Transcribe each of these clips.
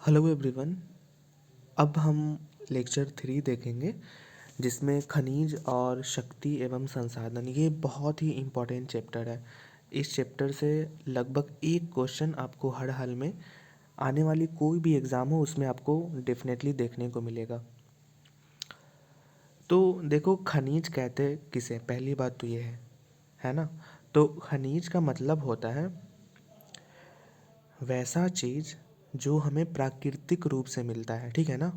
Hello everyone. अब हम lecture 3 देखेंगे जिसमें खनिज और शक्ति एवं संसाधन, ये बहुत ही इम्पोर्टेंट चैप्टर है। इस चैप्टर से लगभग एक क्वेश्चन आपको हर हाल में आने वाली कोई भी एग्ज़ाम हो उसमें आपको डेफिनेटली देखने को मिलेगा। तो देखो, खनिज कहते किसे, पहली बात तो ये है ना। तो खनिज का मतलब होता है वैसा चीज़ जो हमें प्राकृतिक रूप से मिलता है, ठीक है ना।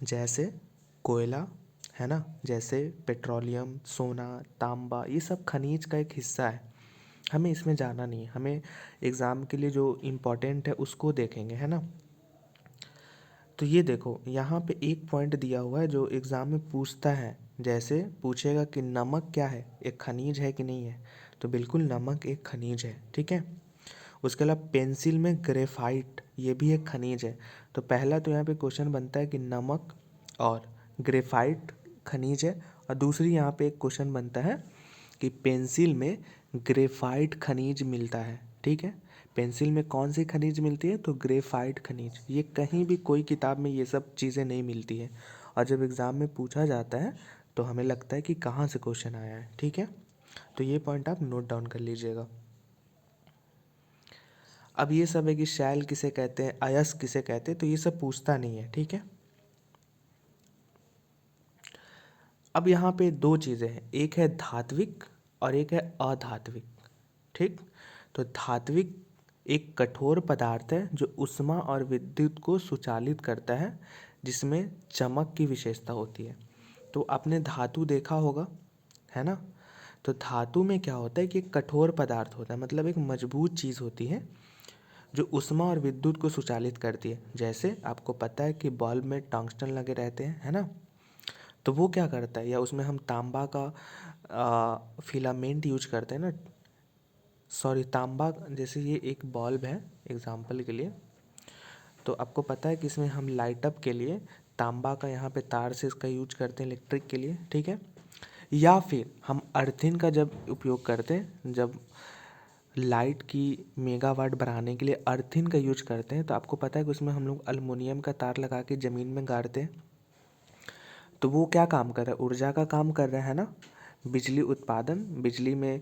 जैसे कोयला, है ना, जैसे पेट्रोलियम, सोना, तांबा, ये सब खनिज का एक हिस्सा है। हमें इसमें जाना नहीं है, हमें एग्ज़ाम के लिए जो इम्पोर्टेंट है उसको देखेंगे, है ना। तो ये देखो, यहाँ पे एक पॉइंट दिया हुआ है जो एग्ज़ाम में पूछता है। जैसे पूछेगा कि नमक क्या है, एक खनिज है कि नहीं है, तो बिल्कुल नमक एक खनिज है, ठीक है। उसके अलावा पेंसिल में ग्रेफाइट, ये भी एक खनिज है। तो पहला तो यहाँ पे क्वेश्चन बनता है कि नमक और ग्रेफाइट खनिज है, और दूसरी यहाँ पे एक क्वेश्चन बनता है कि पेंसिल में ग्रेफाइट खनिज मिलता है, ठीक है। पेंसिल में कौन सी खनिज मिलती है, तो ग्रेफाइट खनिज। ये कहीं भी कोई किताब में ये सब चीज़ें नहीं मिलती है, और जब एग्ज़ाम में पूछा जाता है तो हमें लगता है कि कहाँ से क्वेश्चन आया है, ठीक है। तो ये पॉइंट आप नोट डाउन कर लीजिएगा। अब ये सब है कि शैल किसे कहते हैं, अयस्क किसे कहते हैं, तो ये सब पूछता नहीं है, ठीक है। अब यहाँ पे दो चीज़ें हैं, एक है धात्विक और एक है अधात्विक, ठीक। तो धात्विक एक कठोर पदार्थ है जो ऊष्मा और विद्युत को सुचालित करता है, जिसमें चमक की विशेषता होती है। तो आपने धातु देखा होगा, है ना। तो धातु में क्या होता है कि एक कठोर पदार्थ होता है, मतलब एक मजबूत चीज़ होती है जो ऊष्मा और विद्युत को सुचालित करती है। जैसे आपको पता है कि बल्ब में टंगस्टन लगे रहते हैं, है ना। तो वो क्या करता है, या उसमें हम तांबा का फिलामेंट यूज करते हैं ना, सॉरी तांबा, जैसे ये एक बल्ब है एग्जाम्पल के लिए, तो आपको पता है कि इसमें हम लाइट अप के लिए तांबा का यहाँ पे तार से इसका यूज करते हैं इलेक्ट्रिक के लिए, ठीक है। या फिर हम अर्थिन का जब उपयोग करते हैं, जब लाइट की मेगावाट बढ़ाने के लिए अर्थिन का यूज करते हैं, तो आपको पता है कि उसमें हम लोग अल्मुनियम का तार लगा के ज़मीन में गाड़ते हैं। तो वो क्या काम कर रहा है, ऊर्जा का काम कर रहा है ना, बिजली उत्पादन, बिजली में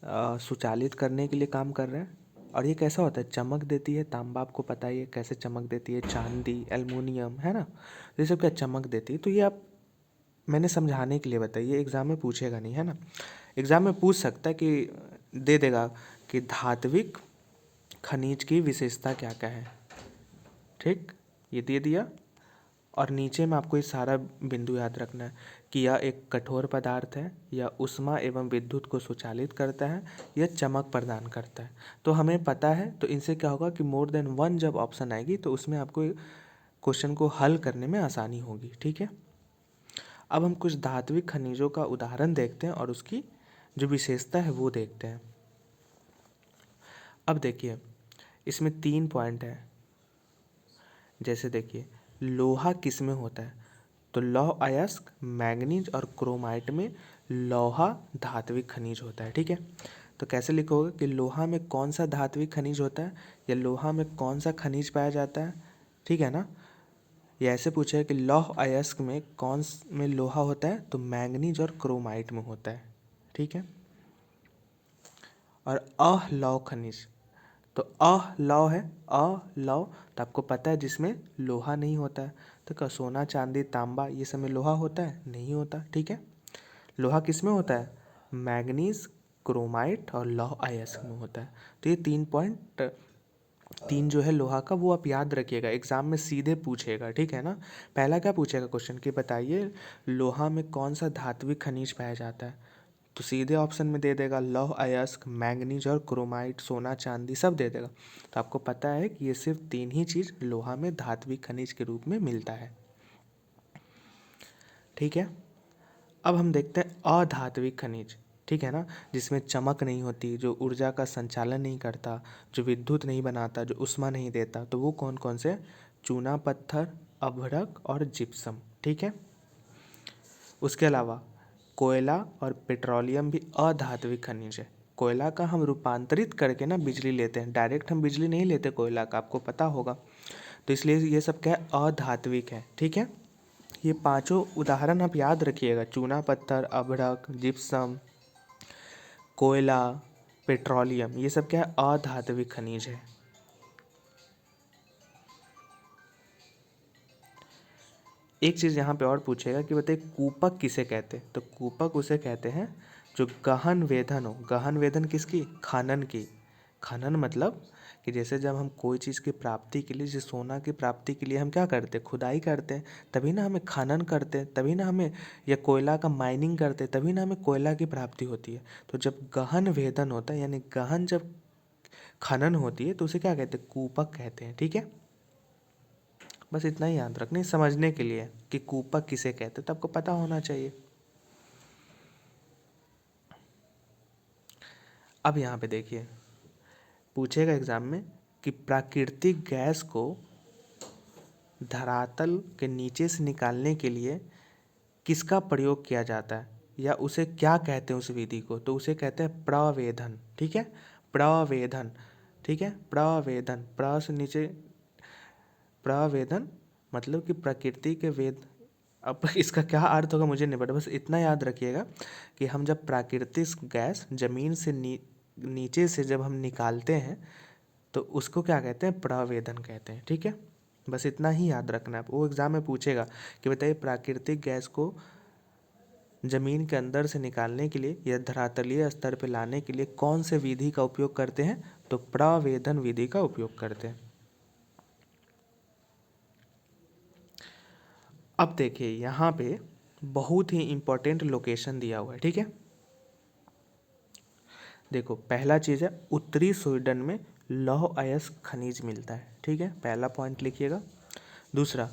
सुचालित करने के लिए काम कर रहा है। और ये कैसा होता है, चमक देती है। तांबा आपको पता ही है कैसे चमक देती है, चांदी, एल्युमिनियम, है ना। तो ये सब क्या चमक देती है। तो ये आप मैंने समझाने के लिए बताई, ये एग्ज़ाम में पूछेगा नहीं, है ना। एग्ज़ाम में पूछ सकता है कि दे देगा कि धात्विक खनिज की विशेषता क्या क्या है, ठीक, ये दे दिया। और नीचे में आपको ये सारा बिंदु याद रखना है कि यह एक कठोर पदार्थ है, यह ऊष्मा एवं विद्युत को सुचालित करता है, यह चमक प्रदान करता है। तो हमें पता है, तो इनसे क्या होगा कि मोर देन वन जब ऑप्शन आएगी तो उसमें आपको क्वेश्चन को हल करने में आसानी होगी, ठीक है। अब हम कुछ धात्विक खनिजों का उदाहरण देखते हैं और उसकी जो विशेषता है वो देखते हैं। अब देखिए, इसमें 3 पॉइंट है। जैसे देखिए, लोहा किस में होता है, तो लौह अयस्क, मैंगनीज और क्रोमाइट में लोहा धात्विक खनिज होता है, ठीक है। तो कैसे लिखोगे कि लोहा में कौन सा धात्विक खनिज होता है, या लोहा में कौन सा खनिज पाया जाता है, ठीक है ना। या ऐसे पूछा है कि लौह अयस्क में कौन में लोहा होता है, तो मैंगनीज और क्रोमाइट में होता है, ठीक है। और अलौह खनिज, तो अलौह है, अलौह तो आपको पता है जिसमें लोहा नहीं होता है। तो क्या सोना, चांदी, तांबा, ये सब में लोहा होता है, नहीं होता, ठीक है। लोहा किस में होता है, मैग्नीज, क्रोमाइट और लौह अयस्क में होता है। तो ये 3 पॉइंट, 3 जो है लोहा का, वो आप याद रखिएगा, एग्जाम में सीधे पूछेगा, ठीक है ना। पहला क्या पूछेगा क्वेश्चन कि बताइए लोहा में कौन सा धात्विक खनिज पाया जाता है, तो सीधे ऑप्शन में दे देगा लौह अयस्क, मैंगनीज और क्रोमाइट, सोना, चांदी सब दे देगा। तो आपको पता है कि ये सिर्फ 3 ही चीज़ लोहा में धात्विक खनिज के रूप में मिलता है, ठीक है। अब हम देखते हैं अधात्विक खनिज, ठीक है ना, जिसमें चमक नहीं होती, जो ऊर्जा का संचालन नहीं करता, जो विद्युत नहीं बनाता, जो ऊष्मा नहीं देता। तो वो कौन कौन से, चूना पत्थर, अभ्रक और जिप्सम, ठीक है। उसके अलावा कोयला और पेट्रोलियम भी अधात्विक खनिज है। कोयला का हम रूपांतरित करके ना बिजली लेते हैं, डायरेक्ट हम बिजली नहीं लेते कोयला का, आपको पता होगा। तो इसलिए ये सब क्या है, अधात्विक है। ठीक है, ये पांचों उदाहरण आप याद रखिएगा, चूना पत्थर, अभ्रक, जिप्सम, कोयला, पेट्रोलियम, ये सब क्या है, अधात्विक खनिज है। एक चीज़ यहाँ पे और पूछेगा कि बताइए कूपक किसे कहते हैं, तो कूपक उसे कहते हैं जो गहन वेधन हो। गहन वेधन किसकी, खनन की। खनन मतलब कि जैसे जब हम कोई चीज़ की प्राप्ति के लिए, जैसे सोना की प्राप्ति के लिए हम क्या करते हैं, खुदाई करते हैं, तभी ना हमें खनन करते हैं, तभी ना हमें, या कोयला का माइनिंग करते हैं, तभी ना हमें कोयला की प्राप्ति होती है। तो जब गहन वेधन होता है, यानी गहन जब खनन होती है, तो उसे क्या कहते हैं, कूपक कहते हैं। ठीक है, बस इतना ही याद रखना, समझने के लिए कि कूपक किसे कहते हैं, तो आपको पता होना चाहिए। अब यहाँ पे देखिए, पूछेगा एग्जाम में कि प्राकृतिक गैस को धरातल के नीचे से निकालने के लिए किसका प्रयोग किया जाता है, या उसे क्या कहते हैं उस विधि को, तो उसे कहते हैं प्रवेधन। ठीक है, प्रवेधन। ठीक है, प्रवेधन, प्र से नीचे, प्रवेधन मतलब कि प्रकृति के वेद। अब इसका क्या अर्थ होगा मुझे नहीं पता, बस इतना याद रखिएगा कि हम जब प्राकृतिक गैस जमीन से नीचे से जब हम निकालते हैं, तो उसको क्या कहते हैं, प्रवेधन कहते हैं। ठीक है, बस इतना ही याद रखना है। वो एग्जाम में पूछेगा कि बताइए प्राकृतिक गैस को जमीन के अंदर से निकालने के लिए या धरातलीय स्तर पर लाने के लिए कौन से विधि का उपयोग करते हैं, तो प्रवेधन विधि का उपयोग करते हैं। अब देखिए यहाँ पे बहुत ही इम्पोर्टेंट लोकेशन दिया हुआ है। ठीक है, देखो पहला चीज़ है उत्तरी स्वीडन में लौह अयस्क खनिज मिलता है। ठीक है, पहला पॉइंट लिखिएगा। दूसरा,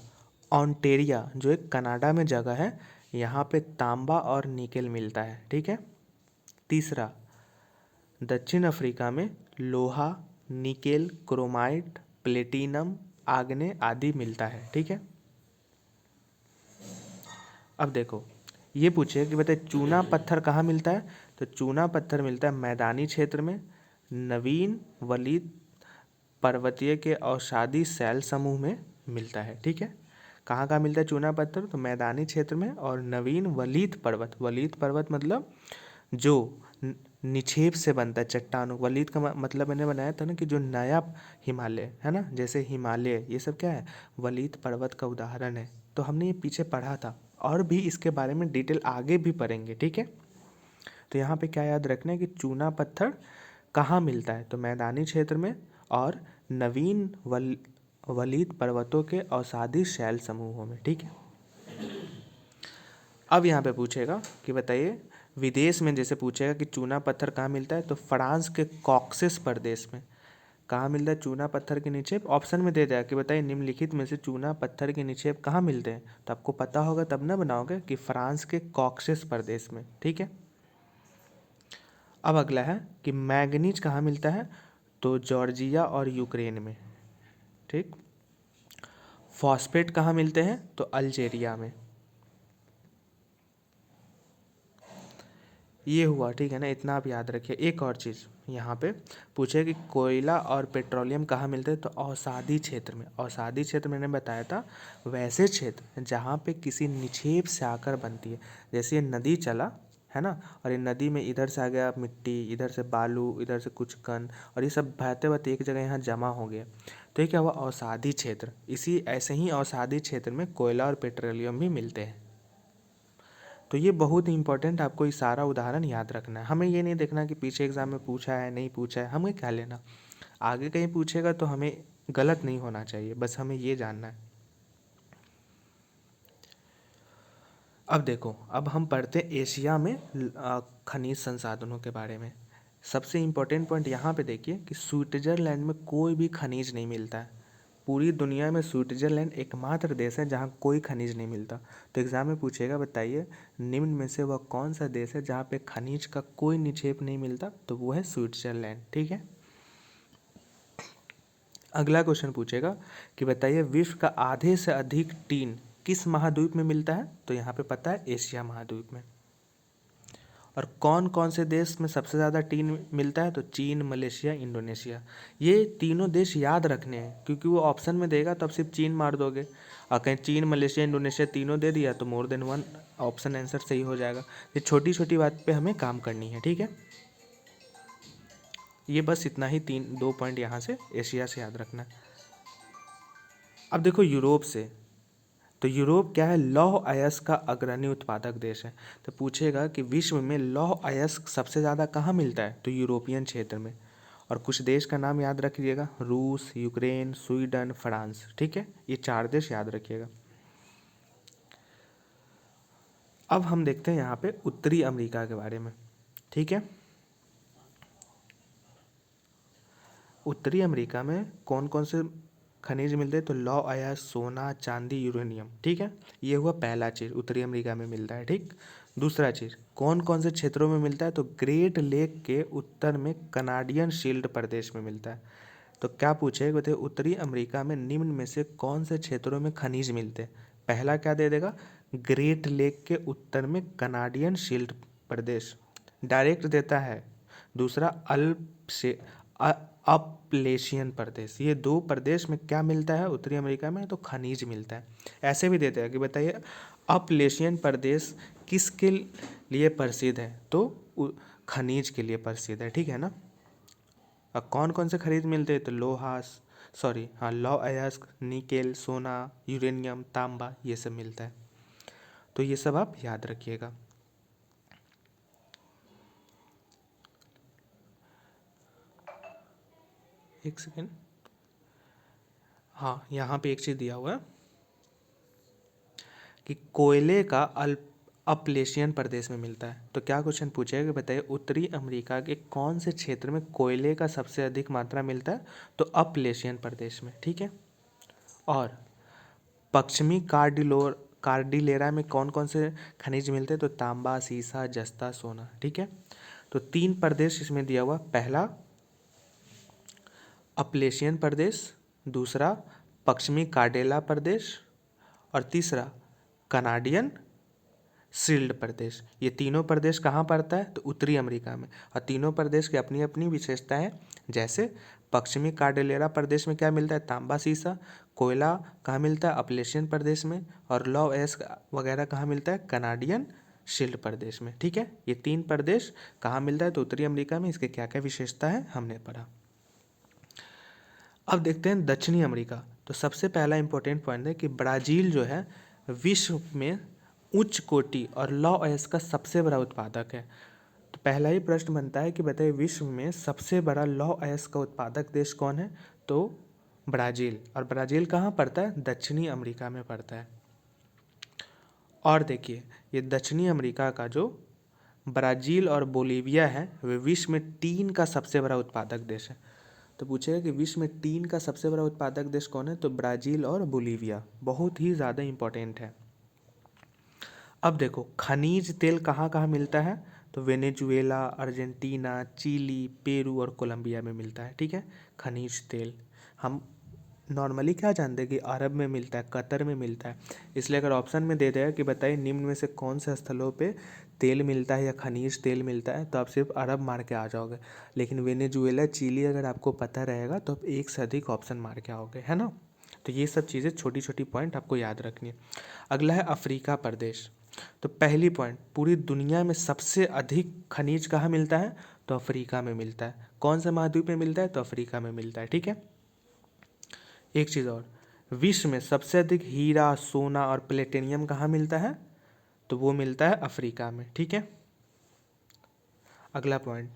ऑन्टेरिया जो एक कनाडा में जगह है, यहाँ पे तांबा और निकेल मिलता है। ठीक है, तीसरा, दक्षिण अफ्रीका में लोहा, निकेल, क्रोमाइट, प्लेटिनम, आग्ने आदि मिलता है। ठीक है, अब देखो ये पूछे कि बताइए चूना पत्थर कहाँ मिलता है, तो चूना पत्थर मिलता है मैदानी क्षेत्र में, नवीन वलित पर्वतीय के औषधि शैल समूह में मिलता है। ठीक है, कहाँ कहाँ मिलता है चूना पत्थर, तो मैदानी क्षेत्र में और नवीन वलित पर्वत। वलित पर्वत मतलब जो निक्षेप से बनता है, चट्टानों। वलित का मतलब मैंने बनाया था ना कि जो नया हिमालय है ना, जैसे हिमालय, ये सब क्या है, वलित पर्वत का उदाहरण है। तो हमने ये पीछे पढ़ा था, और भी इसके बारे में डिटेल आगे भी पढ़ेंगे। ठीक है, तो यहाँ पे क्या याद रखना है कि चूना पत्थर कहाँ मिलता है, तो मैदानी क्षेत्र में और नवीन वलित पर्वतों के औषधि शैल समूहों में। ठीक है, अब यहाँ पे पूछेगा कि बताइए विदेश में, जैसे पूछेगा कि चूना पत्थर कहाँ मिलता है, तो फ्रांस के कॉक्सेस प्रदेश में कहाँ मिलता है चूना पत्थर के निक्षेप। ऑप्शन में दे दिया कि बताइए निम्नलिखित में से चूना पत्थर के निक्षेप कहाँ मिलते हैं, तो आपको पता होगा तब ना बनाओगे कि फ्रांस के कॉक्सेस प्रदेश में। ठीक है, अब अगला है कि मैंगनीज कहाँ मिलता है, तो जॉर्जिया और यूक्रेन में। ठीक, फॉस्फेट कहाँ मिलते हैं, तो अल्जीरिया में। ये हुआ, ठीक है ना, इतना आप याद रखिए। एक और चीज़ यहाँ पे पूछे कि कोयला और पेट्रोलियम कहाँ मिलते हैं, तो औषधि क्षेत्र में। औषधि क्षेत्र मैंने बताया था वैसे क्षेत्र जहाँ पे किसी निक्षेप से आकर बनती है, जैसे ये नदी चला है ना, और ये नदी में इधर से आ गया मिट्टी, इधर से बालू, इधर से कुछ कण, और ये सब बहते बहते एक जगह यहाँ जमा हो गया, तो ये क्या हुआ, औषधि क्षेत्र। इसी ऐसे ही औषधि क्षेत्र में कोयला और पेट्रोलियम भी मिलते हैं। तो ये बहुत ही इंपॉर्टेंट, आपको ये सारा उदाहरण याद रखना है। हमें ये नहीं देखना कि पीछे एग्जाम में पूछा है नहीं पूछा है, हमें क्या लेना, आगे कहीं पूछेगा तो हमें गलत नहीं होना चाहिए, बस हमें ये जानना है। अब देखो, अब हम पढ़ते हैं एशिया में खनिज संसाधनों के बारे में। सबसे इम्पोर्टेंट पॉइंट यहाँ पे देखिए कि स्विट्जरलैंड में कोई भी खनिज नहीं मिलता है। पूरी दुनिया में स्विट्जरलैंड एकमात्र देश है जहाँ कोई खनिज नहीं मिलता। तो एग्जाम में पूछेगा बताइए निम्न में से वह कौन सा देश है जहाँ पे खनिज का कोई निक्षेप नहीं मिलता, तो वो है स्विट्जरलैंड। ठीक है, अगला क्वेश्चन पूछेगा कि बताइए विश्व का आधे से अधिक टीन किस महाद्वीप में मिलता है, तो यहाँ पे पता है एशिया महाद्वीप में। और कौन कौन से देश में सबसे ज़्यादा टीन मिलता है? तो चीन, मलेशिया, इंडोनेशिया। ये तीनों देश याद रखने हैं, क्योंकि वो ऑप्शन में देगा तो आप सिर्फ चीन मार दोगे, और कहीं चीन, मलेशिया, इंडोनेशिया तीनों दे दिया तो more than one option answer सही हो जाएगा। ये छोटी छोटी बात पे हमें काम करनी है, ठीक है। ये बस इतना ही 2 पॉइंट यहाँ से एशिया से याद रखना है। अब देखो यूरोप से, तो यूरोप क्या है? लौह अयस्क का अग्रणी उत्पादक देश है। तो पूछेगा कि विश्व में लौह अयस्क सबसे ज़्यादा कहाँ मिलता है? तो यूरोपियन क्षेत्र में। और कुछ देश का नाम याद रखिएगा, रूस, यूक्रेन, स्वीडन, फ्रांस, ठीक है। ये 4 देश याद रखिएगा। अब हम देखते हैं यहाँ पे उत्तरी अमेरिका के बारे में, ठीक है। उत्तरी अमेरिका में कौन कौन से खनिज मिलते हैं? तो लौह अयस्क, सोना, चांदी, यूरेनियम, ठीक है। ये हुआ पहला चीज़, उत्तरी अमेरिका में मिलता है, ठीक। दूसरा चीज़, कौन कौन से क्षेत्रों में मिलता है? तो ग्रेट लेक के उत्तर में कनाडियन शील्ड प्रदेश में मिलता है। तो क्या पूछे? बताइए उत्तरी अमेरिका में निम्न में से कौन से क्षेत्रों में खनिज मिलते हैं? पहला क्या दे देगा? ग्रेट लेक के उत्तर में कनाडियन शील्ड प्रदेश, डायरेक्ट देता है। दूसरा अल्प से अपलेशियन प्रदेश, ये 2 प्रदेश में क्या मिलता है उत्तरी अमेरिका में? तो खनिज मिलता है। ऐसे भी देते हैं कि बताइए अपलेशियन प्रदेश किसके लिए प्रसिद्ध है? तो खनिज के लिए प्रसिद्ध है, ठीक है ना। अब कौन कौन से खनिज मिलते हैं? तो लौह अयस्क, निकेल, सोना, यूरेनियम, तांबा, ये सब मिलता है। तो ये सब आप याद रखिएगा। एक सेकेंड, हाँ यहाँ पे एक चीज़ दिया हुआ है कि कोयले का अपलेशियन प्रदेश में मिलता है। तो क्या क्वेश्चन पूछेगा कि बताइए उत्तरी अमेरिका के कौन से क्षेत्र में कोयले का सबसे अधिक मात्रा मिलता है? तो अपलेशियन प्रदेश में, ठीक है। और पश्चिमी कार्डिलेरा में कौन कौन से खनिज मिलते हैं? तो तांबा, सीसा, जस्ता, सोना, ठीक है। तो 3 प्रदेश इसमें दिया हुआ, पहला अपलेशियन प्रदेश, दूसरा पश्चिमी कार्डेला प्रदेश, और तीसरा कनाडियन शील्ड प्रदेश। ये तीनों प्रदेश कहाँ पड़ता है? तो उत्तरी अमेरिका में। और तीनों प्रदेश की अपनी अपनी विशेषताएं हैं। जैसे पश्चिमी कार्डेलेरा प्रदेश में क्या मिलता है? तांबा, सीसा। कोयला कहाँ मिलता है? अपलेशियन प्रदेश में। और लौह अयस्क वगैरह कहाँ मिलता है? कनाडियन शील्ड प्रदेश में, ठीक है। ये 3 प्रदेश कहाँ मिलता है? तो उत्तरी अमेरिका में। इसके क्या क्या विशेषता है हमने पढ़ा। अब देखते हैं दक्षिणी अमेरिका। तो सबसे पहला इंपॉर्टेंट पॉइंट है कि ब्राज़ील जो है विश्व में उच्च कोटि और लौह अयस्क का सबसे बड़ा उत्पादक है। तो पहला ही प्रश्न बनता है कि बताइए विश्व में सबसे बड़ा लौह अयस्क का उत्पादक देश कौन है? तो ब्राज़ील। और ब्राज़ील कहाँ पड़ता है? दक्षिणी अमेरिका में पड़ता है। और देखिए ये दक्षिणी अमेरिका का जो ब्राज़ील और बोलीविया है वे विश्व में टीन का सबसे बड़ा उत्पादक देश है। तो पूछेगा कि विश्व में टीन का सबसे बड़ा उत्पादक देश कौन है? तो ब्राज़ील और बोलीविया। बहुत ही ज़्यादा इम्पोर्टेंट है। अब देखो खनिज तेल कहाँ कहाँ मिलता है? तो वेनेजुएला, अर्जेंटीना, चिली, पेरू और कोलंबिया में मिलता है, ठीक है। खनिज तेल हम नॉर्मली क्या जानते हैं कि अरब में मिलता है, कतर में मिलता है। इसलिए अगर ऑप्शन में दे देगा कि बताइए निम्न में से कौन से स्थलों पे तेल मिलता है या खनिज तेल मिलता है, तो आप सिर्फ अरब मार के आ जाओगे। लेकिन वेनेजुएला, चिली अगर आपको पता रहेगा तो आप एक से अधिक ऑप्शन मार के आओगे, है ना। तो ये सब चीज़ें छोटी छोटी पॉइंट आपको याद रखनी है। अगला है अफ्रीका प्रदेश। तो पहली पॉइंट, पूरी दुनिया में सबसे अधिक खनिज कहाँ मिलता है? तो अफ्रीका में मिलता है। कौन से महाद्वीप में मिलता है? तो अफ्रीका में मिलता है, ठीक है। एक चीज़ और, विश्व में सबसे अधिक हीरा, सोना और प्लेटिनियम कहाँ मिलता है? तो वो मिलता है अफ्रीका में, ठीक है। अगला पॉइंट,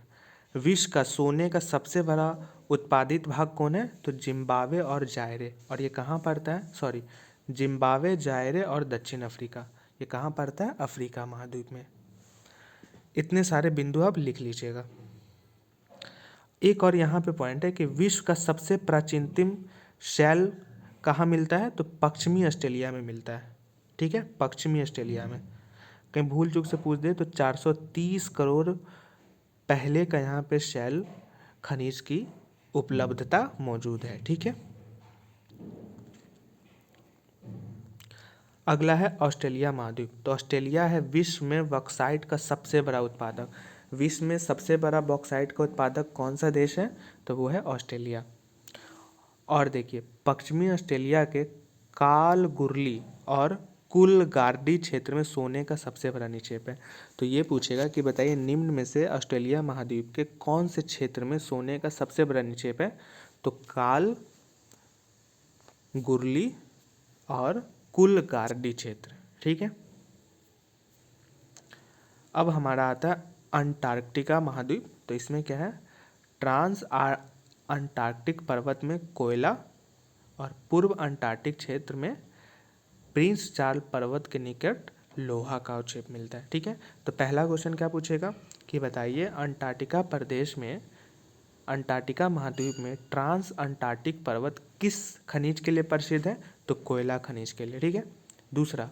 विश्व का सोने का सबसे बड़ा उत्पादित भाग कौन है? तो जिम्बाब्वे और जायरे। और ये कहाँ पड़ता है? जिम्बाब्वे, जायरे और दक्षिण अफ्रीका, ये कहाँ पड़ता है? अफ्रीका महाद्वीप में। इतने सारे बिंदु आप लिख लीजिएगा। एक और यहाँ पे पॉइंट है कि विश्व का सबसे प्राचीनतम शैल कहाँ मिलता है? तो पश्चिमी ऑस्ट्रेलिया में मिलता है, ठीक है। पश्चिमी ऑस्ट्रेलिया में। कहीं भूल चूक से पूछ दे तो 430 करोड़ पहले का यहाँ पे शैल खनिज की उपलब्धता मौजूद है, ठीक है। अगला है ऑस्ट्रेलिया महाद्वीप। तो ऑस्ट्रेलिया है विश्व में बॉक्साइट का सबसे बड़ा उत्पादक। विश्व में सबसे बड़ा बॉक्साइट का उत्पादक कौन सा देश है? तो वो है ऑस्ट्रेलिया। और देखिए पश्चिमी ऑस्ट्रेलिया के कालगुरली और कूलगार्डी क्षेत्र में सोने का सबसे बड़ा निक्षेप है। तो ये पूछेगा कि बताइए निम्न में से ऑस्ट्रेलिया महाद्वीप के कौन से क्षेत्र में सोने का सबसे बड़ा निक्षेप है? तो कालगुरली और कूलगार्डी क्षेत्र। ठीक है। अब हमारा आता है अंटार्कटिका महाद्वीप। तो इसमें क्या है? ट्रांस अंटार्कटिक पर्वत में कोयला और पूर्व अंटार्कटिक क्षेत्र में प्रिंस चार्ल्स पर्वत के निकट लोहा का अवक्षेप मिलता है। ठीक है। तो पहला क्वेश्चन क्या पूछेगा कि बताइए अंटार्कटिका प्रदेश में, अंटार्कटिका महाद्वीप में ट्रांस अंटार्कटिक पर्वत किस खनिज के लिए प्रसिद्ध है? तो कोयला खनिज के लिए। ठीक है। दूसरा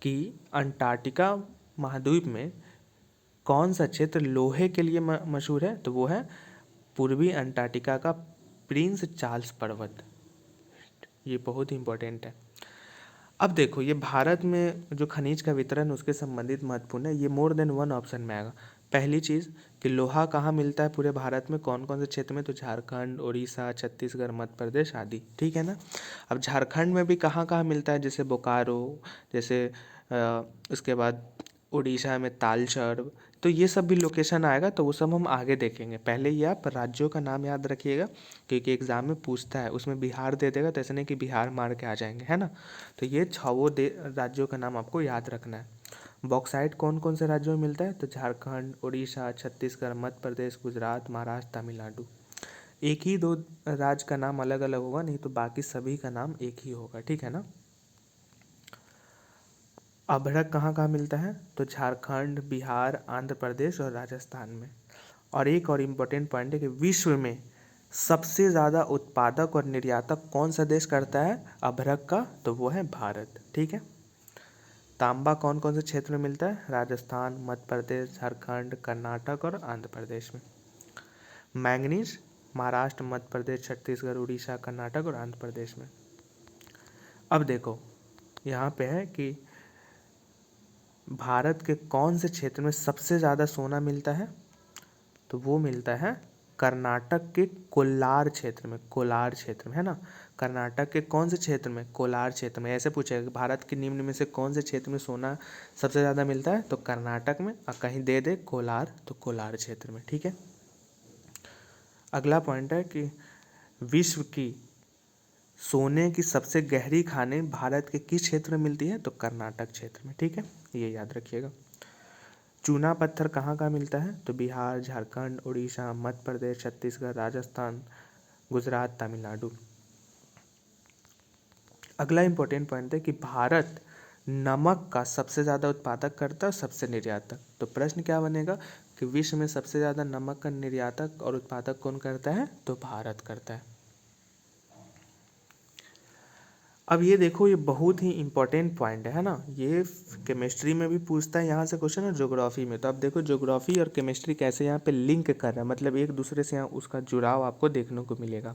कि अंटार्कटिका महाद्वीप में कौन सा क्षेत्र लोहे के लिए मशहूर है? तो वो है पूर्वी अंटार्कटिका का प्रिंस चार्ल्स पर्वत। ये बहुत ही इंपॉर्टेंट है। अब देखो ये भारत में जो खनिज का वितरण उसके संबंधित महत्वपूर्ण है, ये मोर देन वन ऑप्शन में आएगा। पहली चीज़ कि लोहा कहाँ मिलता है पूरे भारत में, कौन कौन से क्षेत्र में? तो झारखंड, उड़ीसा, छत्तीसगढ़, मध्य प्रदेश आदि। ठीक है ना। अब झारखंड में भी कहाँ कहाँ मिलता है? जैसे बोकारो, जैसे उसके बाद उड़ीसा में तालचर। तो ये सब भी लोकेशन आएगा, तो वो सब हम आगे देखेंगे। पहले ये आप राज्यों का नाम याद रखिएगा क्योंकि एग्जाम में पूछता है, उसमें बिहार दे देगा तो ऐसे नहीं कि बिहार मार के आ जाएंगे, है ना। तो ये छवो राज्यों का नाम आपको याद रखना है। बॉक्साइट कौन कौन से राज्यों में मिलता है? तो झारखंड, उड़ीसा, छत्तीसगढ़, मध्य प्रदेश, गुजरात, महाराष्ट्र, तमिलनाडु। एक ही दो राज्य का नाम अलग अलग होगा, नहीं तो बाकी सभी का नाम एक ही होगा। ठीक है ना। अभ्रक कहाँ कहाँ मिलता है? तो झारखंड, बिहार, आंध्र प्रदेश और राजस्थान में। और एक और इम्पोर्टेंट पॉइंट है कि विश्व में सबसे ज़्यादा उत्पादक और निर्यातक कौन सा देश करता है अभ्रक का? तो वो है भारत। ठीक है। तांबा कौन कौन से क्षेत्र में मिलता है? राजस्थान, मध्य प्रदेश, झारखंड, कर्नाटक और आंध्र प्रदेश में। मैंगनीज महाराष्ट्र, मध्य प्रदेश, छत्तीसगढ़, उड़ीसा, कर्नाटक और आंध्र प्रदेश में। अब देखो यहाँ पे है कि भारत के कौन से क्षेत्र में सबसे ज़्यादा सोना मिलता है? तो वो मिलता है कर्नाटक के कोलार क्षेत्र में। कोलार क्षेत्र में, है ना। कर्नाटक के कौन से क्षेत्र में? कोलार क्षेत्र में। ऐसे पूछेगा भारत के निम्न में से कौन से क्षेत्र में सोना सबसे ज़्यादा मिलता है? तो कर्नाटक में, और कहीं दे दे कोलार तो कोलार क्षेत्र में। ठीक है। अगला पॉइंट है कि विश्व की सोने की सबसे गहरी खानें भारत के किस क्षेत्र में मिलती है? तो कर्नाटक क्षेत्र में। ठीक है, ये याद रखिएगा। चूना पत्थर कहाँ कहाँ मिलता है? तो बिहार, झारखंड, उड़ीसा, मध्य प्रदेश, छत्तीसगढ़, राजस्थान, गुजरात, तमिलनाडु। अगला इंपॉर्टेंट पॉइंट है कि भारत नमक का सबसे ज़्यादा उत्पादक करता है और सबसे निर्यातक। तो प्रश्न क्या बनेगा कि विश्व में सबसे ज़्यादा नमक का निर्यातक और उत्पादक कौन करता है? तो भारत करता है। अब ये देखो, ये बहुत ही इंपॉर्टेंट पॉइंट है ना। ये केमिस्ट्री में भी पूछता है यहाँ से क्वेश्चन, और ज्योग्राफी में। तो अब देखो ज्योग्राफी और केमिस्ट्री कैसे यहाँ पे लिंक कर रहा है, मतलब एक दूसरे से यहाँ उसका जुड़ाव आपको देखने को मिलेगा।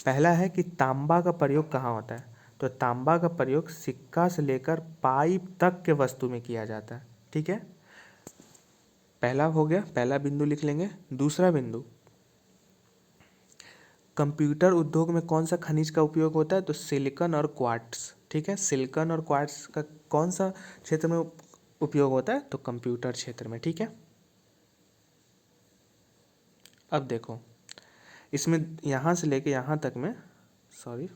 पहला है कि तांबा का प्रयोग कहाँ होता है? तो तांबा का प्रयोग सिक्का से लेकर पाइप तक के वस्तु में किया जाता है। ठीक है, पहला हो गया, पहला बिंदु लिख लेंगे। दूसरा बिंदु, कंप्यूटर उद्योग में कौन सा खनिज का उपयोग होता है? तो सिलिकॉन और क्वार्ट्स। ठीक है, सिलिकॉन और क्वार्ट्स का कौन सा क्षेत्र में उपयोग होता है? तो कंप्यूटर क्षेत्र में। ठीक है, अब देखो इसमें यहाँ से लेके यहाँ तक में, सॉरी,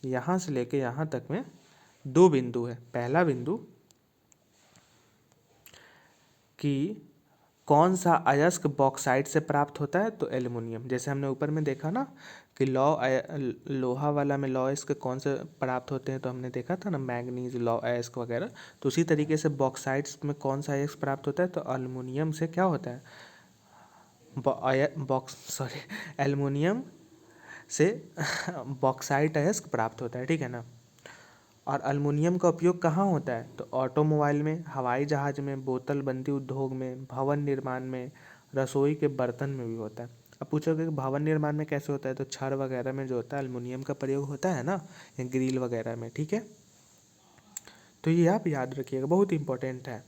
यहाँ से लेके यहाँ तक में दो बिंदु है। पहला बिंदु कि कौन सा अयस्क बॉक्साइट से प्राप्त होता है? तो एल्युमिनियम। जैसे हमने ऊपर में देखा ना कि लोहा वाला में लौ अयस्क कौन से प्राप्त होते हैं, तो हमने देखा था ना मैंगनीज, लौ अयस्क वगैरह। तो उसी तरीके से बॉक्साइट्स में कौन सा अयस्क प्राप्त होता है? तो एल्युमिनियम से क्या होता है, एल्युमिनियम से बॉक्साइट अयस्क प्राप्त होता है। ठीक है ना। और अल्मुनियम का उपयोग कहाँ होता है? तो ऑटोमोबाइल में, हवाई जहाज में, बोतल बंदी उद्योग में, भवन निर्माण में, रसोई के बर्तन में भी होता है। अब पूछोगे कि भवन निर्माण में कैसे होता है, तो छड़ वगैरह में जो होता है एल्युमिनियम का प्रयोग होता है ना, या ग्रिल वगैरह में, ठीक है। तो ये आप याद रखिएगा, बहुत इंपॉर्टेंट है।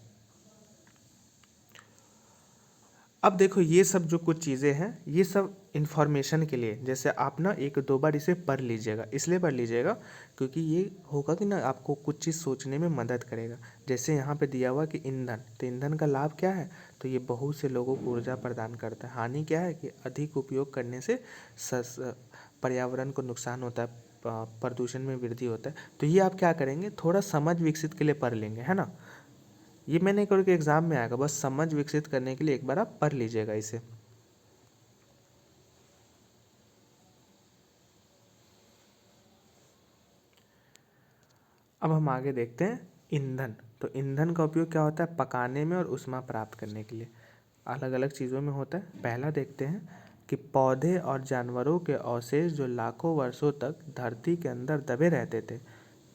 अब देखो ये सब जो कुछ चीज़ें हैं ये सब इन्फॉर्मेशन के लिए, जैसे आप ना एक दो बार इसे पढ़ लीजिएगा, इसलिए पढ़ लीजिएगा क्योंकि ये होगा कि ना आपको कुछ चीज़ सोचने में मदद करेगा। जैसे यहाँ पे दिया हुआ कि ईंधन, तो ईंधन का लाभ क्या है, तो ये बहुत से लोगों को ऊर्जा प्रदान करता है। हानि क्या है कि अधिक उपयोग करने से पर्यावरण को नुकसान होता है, प्रदूषण में वृद्धि होता है। तो ये आप क्या करेंगे, थोड़ा समझ विकसित के लिए पढ़ लेंगे, है ना। ये मैं नहीं करूँ कि एग्जाम में आएगा, बस समझ विकसित करने के लिए एक बार आप पढ़ लीजिएगा इसे। अब हम आगे देखते हैं ईंधन। तो ईंधन का उपयोग क्या होता है, पकाने में और ऊष्मा प्राप्त करने के लिए, अलग अलग चीज़ों में होता है। पहला देखते हैं कि पौधे और जानवरों के अवशेष जो लाखों वर्षों तक धरती के अंदर दबे रहते थे,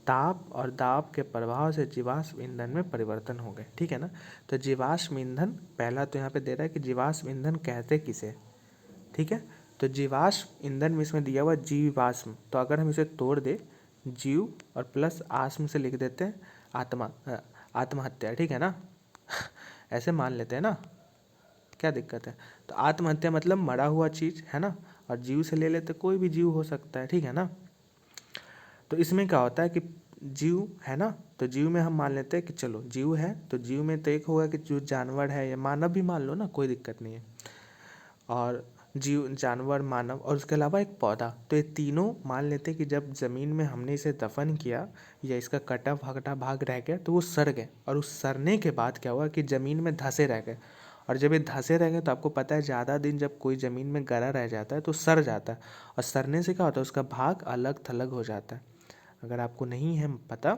ताप और दाब के प्रभाव से जीवाश्म ईंधन में परिवर्तन हो गए, ठीक है ना। तो जीवाश्म ईंधन, पहला तो यहाँ पे दे रहा है कि जीवाश्म ईंधन कहते किसे, ठीक है। तो जीवाश्म ईंधन में इसमें दिया हुआ जीवाश्म, तो अगर हम इसे तोड़ दे, जीव और प्लस आश्म से लिख देते हैं आत्मा, आत्महत्या, ठीक है ना। ऐसे मान लेते हैं ना, क्या दिक्कत है। तो आत्महत्या मतलब मरा हुआ चीज़, है ना, और जीव से ले लेते, कोई भी जीव हो सकता है, ठीक है ना। तो इसमें क्या होता है कि जीव है ना, तो जीव में हम मान लेते हैं कि चलो जीव है, तो जीव में तो एक होगा कि जो जानवर है या मानव भी मान लो ना, कोई दिक्कत नहीं है, और जीव, जानवर, मानव और उसके अलावा एक पौधा। तो ये तीनों मान लेते हैं कि जब ज़मीन में हमने इसे दफन किया या इसका कटा फटा भाग रह गया तो वो सड़ गए, और उस सड़ने के बाद क्या हुआ कि ज़मीन में धंसे रह गए, और जब ये धंसे रह गए तो आपको पता है ज़्यादा दिन जब कोई ज़मीन में गड़ा रह जाता है तो सड़ जाता है, और सड़ने से क्या होता है उसका भाग अलग थलग हो जाता है। अगर आपको नहीं है पता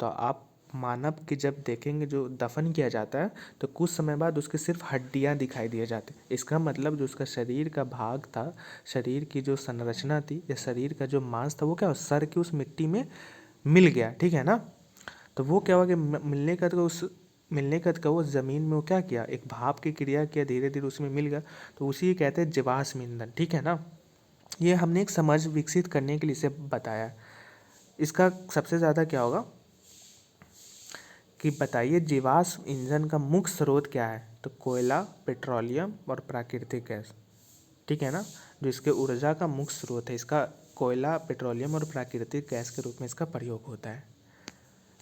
तो आप मानव की जब देखेंगे जो दफन किया जाता है तो कुछ समय बाद उसके सिर्फ हड्डियां दिखाई दिए जाते हैं। इसका मतलब जो उसका शरीर का भाग था, शरीर की जो संरचना थी या शरीर का जो मांस था, वो क्या सर की उस मिट्टी में मिल गया, ठीक है ना। तो वो क्या हुआ कि मिलने का वो ज़मीन में वो क्या किया, एक भाप की क्रिया किया, धीरे धीरे उसमें मिल गया, तो उसी कहते हैं जीवाश्म ईंधन, ठीक है ना। ये हमने एक समझ विकसित करने के लिए इसे बताया। इसका सबसे ज़्यादा क्या होगा कि बताइए जीवाश्म ईंधन का मुख्य स्रोत क्या है, तो कोयला, पेट्रोलियम और प्राकृतिक गैस, ठीक है ना। जो इसके ऊर्जा का मुख्य स्रोत है, इसका कोयला, पेट्रोलियम और प्राकृतिक गैस के रूप में इसका प्रयोग होता है।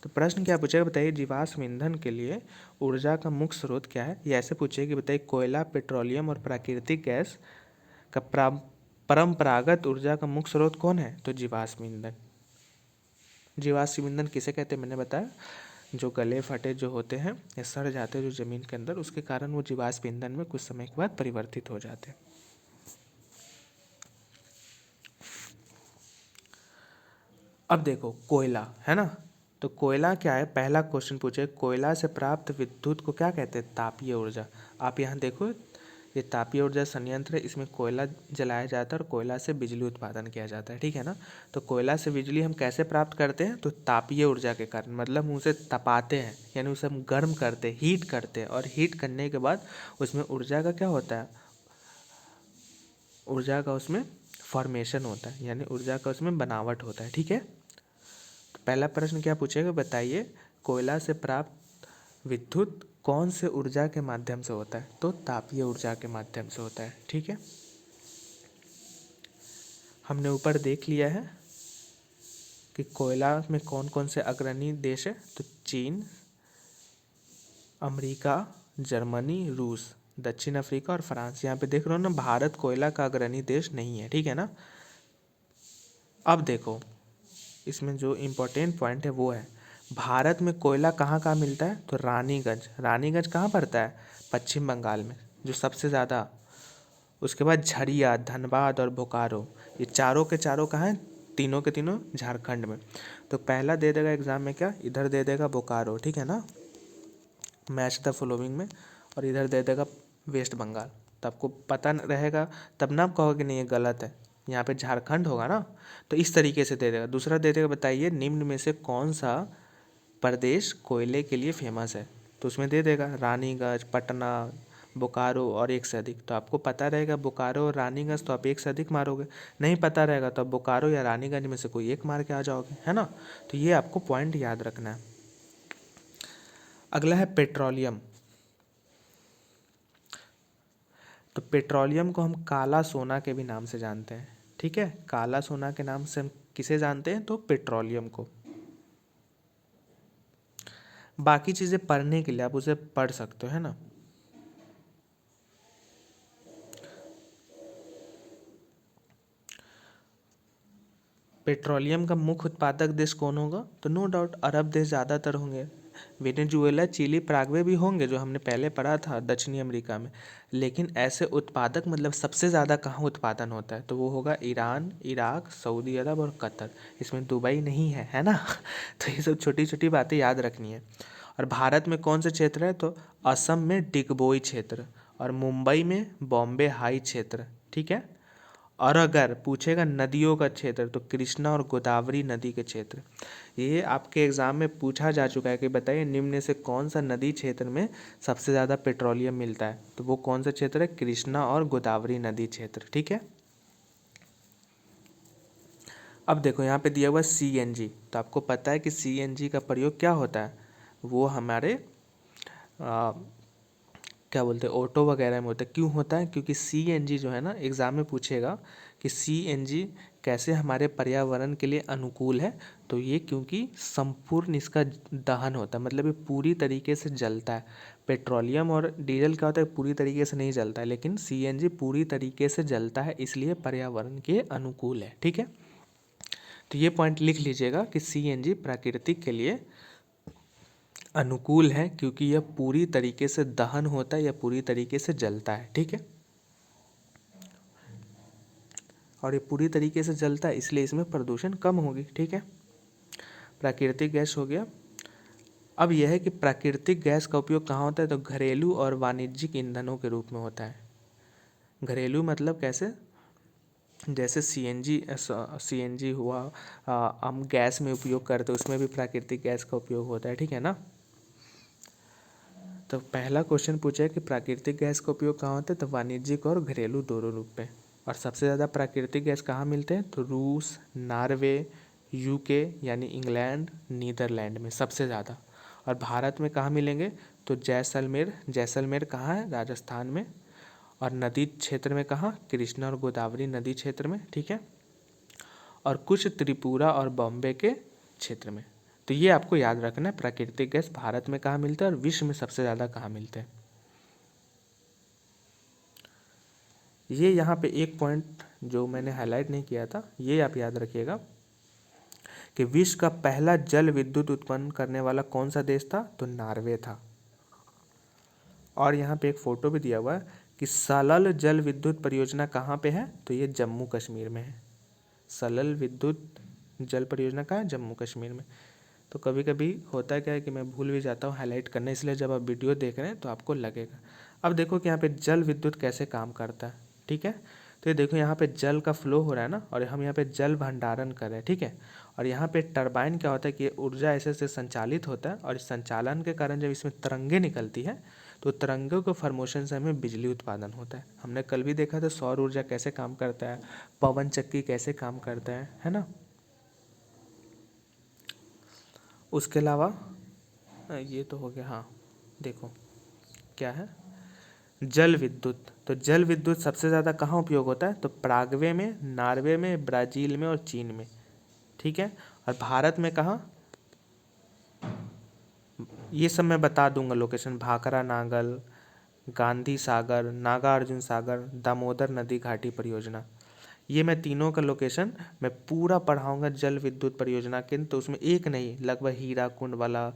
तो प्रश्न क्या पूछेगा, बताइए जीवाश्म ईंधन के लिए ऊर्जा का मुख्य स्रोत क्या है। ये ऐसे पूछेगा कि बताइए कोयला, पेट्रोलियम और प्राकृतिक गैस का परंपरागत ऊर्जा का मुख्य स्रोत कौन है, तो जीवाश्म ईंधन। जीवाश्म ईंधन किसे कहते हैं, मैंने बताया, जो गले फटे जो होते हैं या सड़ जाते हैं जो ज़मीन के अंदर, उसके कारण वो जीवाश्म ईंधन में कुछ समय के बाद परिवर्तित हो जाते हैं। अब देखो कोयला, है ना, तो कोयला क्या है, पहला क्वेश्चन पूछे, कोयला से प्राप्त विद्युत को क्या कहते हैं, तापीय ऊर्जा। आप यहाँ देखो ये तापीय ऊर्जा संयंत्र है, इसमें कोयला जलाया जाता है और कोयला से बिजली उत्पादन किया जाता है, ठीक है ना। तो कोयला से बिजली हम कैसे प्राप्त करते हैं, तो तापीय ऊर्जा के कारण, मतलब हम उसे तपाते हैं, यानी उसे हम गर्म करते हैं, हीट करते हैं, और हीट करने के बाद उसमें ऊर्जा का क्या होता है, ऊर्जा का उसमें फॉर्मेशन होता है, यानी ऊर्जा का उसमें बनावट होता है, ठीक है। तो पहला प्रश्न क्या पूछेगा, बताइए कोयला से प्राप्त विद्युत कौन से ऊर्जा के माध्यम से होता है, तो तापीय ऊर्जा के माध्यम से होता है, ठीक है। हमने ऊपर देख लिया है कि कोयला में कौन कौन से अग्रणी देश है, तो चीन, अमेरिका, जर्मनी, रूस, दक्षिण अफ्रीका और फ्रांस। यहाँ पे देख रहे हो ना, भारत कोयला का अग्रणी देश नहीं है, ठीक है ना। अब देखो इसमें जो इम्पोर्टेंट पॉइंट है वो है, भारत में कोयला कहाँ कहाँ मिलता है, तो रानीगंज। रानीगंज कहाँ पड़ता है, पश्चिम बंगाल में, जो सबसे ज़्यादा। उसके बाद झरिया, धनबाद और बोकारो, ये चारों के चारों कहाँ हैं, तीनों के तीनों झारखंड में। तो पहला दे देगा एग्जाम में क्या, इधर दे देगा बोकारो, ठीक है ना, मैच द फॉलोइंग में, और इधर दे देगा वेस्ट बंगाल। तो आपको पता रहेगा, तब ना आप कहोगे नहीं ये गलत है, यहाँ पे झारखंड होगा ना। तो इस तरीके से दे देगा। दूसरा दे देगा, बताइए निम्न में से कौन सा प्रदेश कोयले के लिए फेमस है, तो उसमें दे देगा रानीगंज, पटना, बोकारो और एक से अधिक, तो आपको पता रहेगा बोकारो और रानीगंज, तो आप एक से अधिक मारोगे। नहीं पता रहेगा तो आप बोकारो या रानीगंज में से कोई एक मार के आ जाओगे, है ना। तो ये आपको पॉइंट याद रखना है। अगला है पेट्रोलियम। तो पेट्रोलियम को हम काला सोना के भी नाम से जानते हैं, ठीक है। काला सोना के नाम से हम किसे जानते हैं, तो पेट्रोलियम को। बाकी चीज़ें पढ़ने के लिए आप उसे पढ़ सकते हो, है ना। पेट्रोलियम का मुख्य उत्पादक देश कौन होगा, तो नो डाउट अरब देश ज़्यादातर होंगे। वेनेजुएला, चिली, पराग्वे भी होंगे जो हमने पहले पढ़ा था दक्षिणी अमेरिका में। लेकिन ऐसे उत्पादक मतलब सबसे ज़्यादा कहाँ उत्पादन होता है, तो वो होगा ईरान, इराक, सऊदी अरब और कतर। इसमें दुबई नहीं है ना। तो ये सब छोटी छोटी बातें याद रखनी है। और भारत में कौन से क्षेत्र है, तो असम में डिगबोई क्षेत्र, और मुंबई में बॉम्बे हाई क्षेत्र, ठीक है। और अगर पूछेगा नदियों का क्षेत्र, तो कृष्णा और गोदावरी नदी के क्षेत्र। ये आपके एग्जाम में पूछा जा चुका है कि बताइए निम्न में से कौन सा नदी क्षेत्र में सबसे ज़्यादा पेट्रोलियम मिलता है, तो वो कौन सा क्षेत्र है, कृष्णा और गोदावरी नदी क्षेत्र, ठीक है। अब देखो यहाँ पे दिया हुआ CNG, तो आपको पता है कि CNG का प्रयोग क्या होता है, वो हमारे क्या बोलते हैं ऑटो वगैरह में होता है। क्यों होता है, क्योंकि CNG जो है ना, एग्ज़ाम में पूछेगा कि CNG कैसे हमारे पर्यावरण के लिए अनुकूल है, तो ये क्योंकि संपूर्ण इसका दहन होता है, मतलब ये पूरी तरीके से जलता है। पेट्रोलियम और डीजल क्या होता है, पूरी तरीके से नहीं जलता है, लेकिन CNG पूरी तरीके से जलता है, इसलिए पर्यावरण के अनुकूल है, ठीक है। तो ये पॉइंट लिख लीजिएगा कि CNG प्राकृतिक के लिए अनुकूल है, क्योंकि यह पूरी तरीके से दहन होता है या पूरी तरीके से जलता है, ठीक है। और ये पूरी तरीके से जलता है, इसलिए इसमें प्रदूषण कम होगी, ठीक है। प्राकृतिक गैस हो गया। अब यह है कि प्राकृतिक गैस का उपयोग कहाँ होता है, तो घरेलू और वाणिज्यिक ईंधनों के रूप में होता है। घरेलू मतलब कैसे, जैसे CNG हुआ, हम गैस में उपयोग करते हैं, उसमें भी प्राकृतिक गैस का उपयोग होता है, ठीक है ना। तो पहला क्वेश्चन पूछा है कि प्राकृतिक गैस का उपयोग कहाँ होता है, तो वाणिज्यिक और घरेलू दोनों रूप में। और सबसे ज़्यादा प्राकृतिक गैस कहाँ मिलते हैं, तो रूस, नॉर्वे, UK यानी इंग्लैंड, नीदरलैंड में सबसे ज़्यादा। और भारत में कहाँ मिलेंगे, तो जैसलमेर कहाँ है, राजस्थान में। और नदी क्षेत्र में कहाँ, कृष्णा और गोदावरी नदी क्षेत्र में, ठीक है। और कुछ त्रिपुरा और बॉम्बे के क्षेत्र में। तो ये आपको याद रखना है, प्राकृतिक गैस भारत में कहाँ मिलता है और विश्व में सबसे ज़्यादा कहाँ मिलते हैं। ये यहाँ पे एक पॉइंट जो मैंने हाईलाइट नहीं किया था, ये आप याद रखिएगा कि विश्व का पहला जल विद्युत उत्पन्न करने वाला कौन सा देश था, तो नॉर्वे था। और यहाँ पे एक फोटो भी दिया हुआ है कि सलल जल विद्युत परियोजना कहाँ पे है, तो ये जम्मू कश्मीर में है। सलल विद्युत जल परियोजना कहाँ है, जम्मू कश्मीर में। तो कभी कभी होता है क्या है कि मैं भूल भी जाता हूँ हाईलाइट करना, इसलिए जब आप वीडियो देख रहे हैं तो आपको लगेगा। अब देखो कि यहाँ पे जल विद्युत कैसे काम करता है, ठीक है। तो ये देखो यहाँ पे जल का फ्लो हो रहा है ना, और हम यहाँ पे जल भंडारण कर रहे हैं, ठीक है। और यहाँ पे टरबाइन क्या होता है कि ये ऊर्जा ऐसे से संचालित होता है, और इस संचालन के कारण जब इसमें तरंगे निकलती है, तो तरंगों के फॉर्मेशन से हमें बिजली उत्पादन होता है। हमने कल भी देखा था सौर ऊर्जा कैसे काम करता है, पवन चक्की कैसे काम करता है ना। उसके अलावा ये तो हो गया, हाँ देखो क्या है, जल विद्युत। तो जल विद्युत सबसे ज़्यादा कहाँ उपयोग होता है, तो पराग्वे में, नॉर्वे में, ब्राज़ील में और चीन में, ठीक है। और भारत में कहाँ, ये सब मैं बता दूंगा लोकेशन, भाखरा नागल, गांधी सागर, नागार्जुन सागर, दामोदर नदी घाटी परियोजना। ये मैं तीनों का लोकेशन मैं पूरा पढ़ाऊंगा जल विद्युत परियोजना के, तो उसमें एक नहीं लगभग हीराकुंड वाला,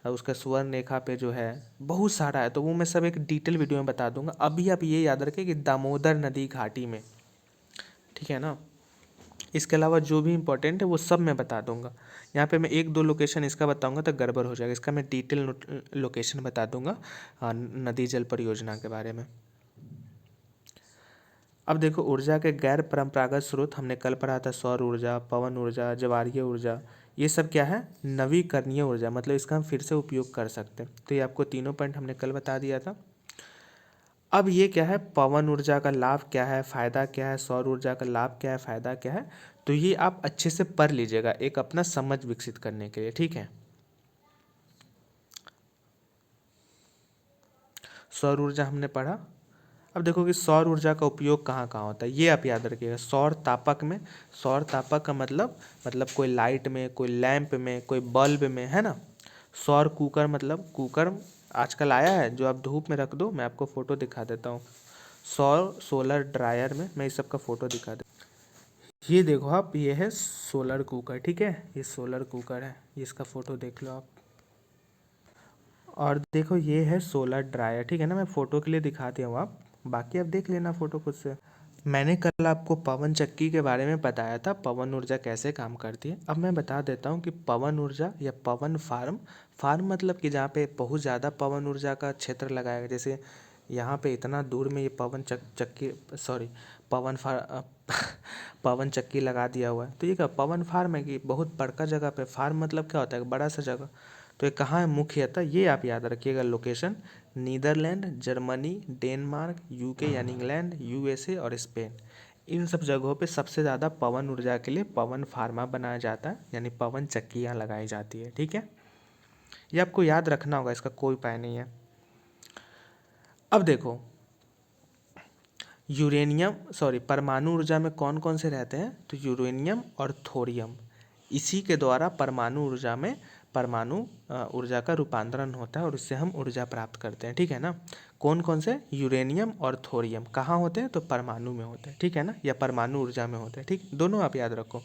उसका सुवर्ण रेखा पे जो है बहुत सारा है, तो वो मैं सब एक डिटेल वीडियो में बता दूंगा। अभी आप ये याद रखें कि दामोदर नदी घाटी में, ठीक है ना। इसके अलावा जो भी इंपॉर्टेंट है वो सब मैं बता दूंगा। यहाँ पे मैं एक दो लोकेशन इसका बताऊंगा तो गड़बड़ हो जाएगा, इसका मैं डिटेल लोकेशन बता दूंगा नदी जल परियोजना के बारे में। अब देखो ऊर्जा के गैर परंपरागत स्रोत हमने कल पढ़ा था, सौर ऊर्जा, पवन ऊर्जा, ज्वारीय ऊर्जा, ये सब क्या है, नवीकरणीय ऊर्जा, मतलब इसका हम फिर से उपयोग कर सकते हैं। तो ये आपको तीनों पॉइंट हमने कल बता दिया था। अब ये क्या है, पवन ऊर्जा का लाभ क्या है, फायदा क्या है, सौर ऊर्जा का लाभ क्या है, फायदा क्या है, तो ये आप अच्छे से पढ़ लीजिएगा एक अपना समझ विकसित करने के लिए, ठीक है। सौर ऊर्जा हमने पढ़ा। अब देखो कि सौर ऊर्जा का उपयोग कहाँ कहाँ होता है, ये आप याद रखिएगा। सौर तापक में, सौर तापक का मतलब कोई लाइट में, कोई लैंप में, कोई बल्ब में, है ना। सौर कुकर मतलब कुकर आजकल आया है जो आप धूप में रख दो, मैं आपको फोटो दिखा देता हूँ। सौर सोलर ड्रायर में मैं इस सब का फोटो दिखा दे। ये देखो आप, ये है सोलर कुकर, ठीक है, ये सोलर कुकर है, ये इसका फोटो देख लो आप। और देखो ये है सोलर ड्रायर, ठीक है ना, मैं फ़ोटो के लिए दिखा दिया हूँ, आप बाकी आप देख लेना फ़ोटो खुद से। मैंने कल आपको पवन चक्की के बारे में बताया था, पवन ऊर्जा कैसे काम करती है। अब मैं बता देता हूँ कि पवन ऊर्जा या पवन फार्म, फार्म मतलब कि जहाँ पे बहुत ज़्यादा पवन ऊर्जा का क्षेत्र लगाया गया, जैसे यहाँ पे इतना दूर में ये चक्की सॉरी पवन फार पवन चक्की लगा दिया हुआ है, तो ये क्या पवन फार्म है कि बहुत बड़का जगह पे। फार्म मतलब क्या होता है, बड़ा सा जगह। तो ये कहाँ है मुख्यतः, ये आप याद रखिएगा location, Netherland, Germany, Denmark, UK यानी इंग्लैंड, यूएसए और स्पेन। इन सब जगहों पे सबसे ज़्यादा पवन ऊर्जा के लिए पवन फार्मा बनाया जाता है, यानी पवन चक्कियाँ लगाई जाती है, ठीक है। ये आपको याद रखना होगा, इसका कोई उपाय नहीं है। अब देखो परमाणु ऊर्जा में कौन कौन से रहते हैं, तो यूरेनियम और थोरियम। इसी के द्वारा परमाणु ऊर्जा में परमाणु ऊर्जा का रूपांतरण होता है और उससे हम ऊर्जा प्राप्त करते हैं, ठीक है ना। कौन कौन से, यूरेनियम और थोरियम कहाँ होते हैं, तो परमाणु में होते हैं, ठीक है ना, या परमाणु ऊर्जा में होते हैं, ठीक, दोनों आप याद रखो।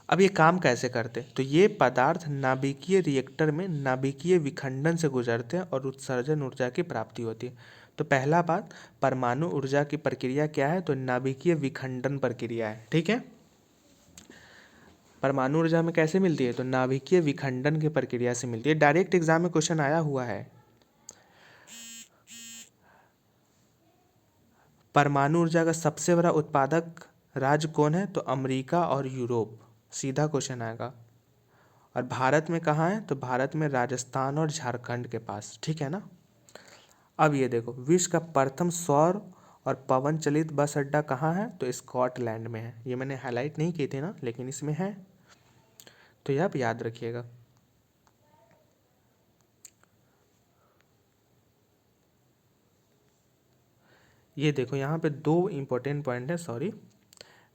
अब ये काम कैसे करते हैं, तो ये पदार्थ नाभिकीय रिएक्टर में नाभिकीय विखंडन से गुजरते हैं और उत्सर्जन ऊर्जा की प्राप्ति होती है। तो पहला बात, परमाणु ऊर्जा की प्रक्रिया क्या है, तो नाभिकीय विखंडन प्रक्रिया है, ठीक है। परमाणु ऊर्जा में कैसे मिलती है, तो नाभिकीय विखंडन की प्रक्रिया से मिलती है। डायरेक्ट एग्जाम में क्वेश्चन आया हुआ है। परमाणु ऊर्जा का सबसे बड़ा उत्पादक राज्य कौन है, तो अमेरिका और यूरोप, सीधा क्वेश्चन आएगा। और भारत में कहाँ है, तो भारत में राजस्थान और झारखंड के पास, ठीक है ना। अब ये देखो, विश्व का प्रथम सौर और पवन चलित बस अड्डा कहाँ है, तो स्कॉटलैंड में है। ये मैंने हाईलाइट नहीं की थी ना, लेकिन इसमें है, तो ये आप याद रखिएगा। ये देखो यहाँ पे दो इम्पोर्टेंट पॉइंट है, सॉरी।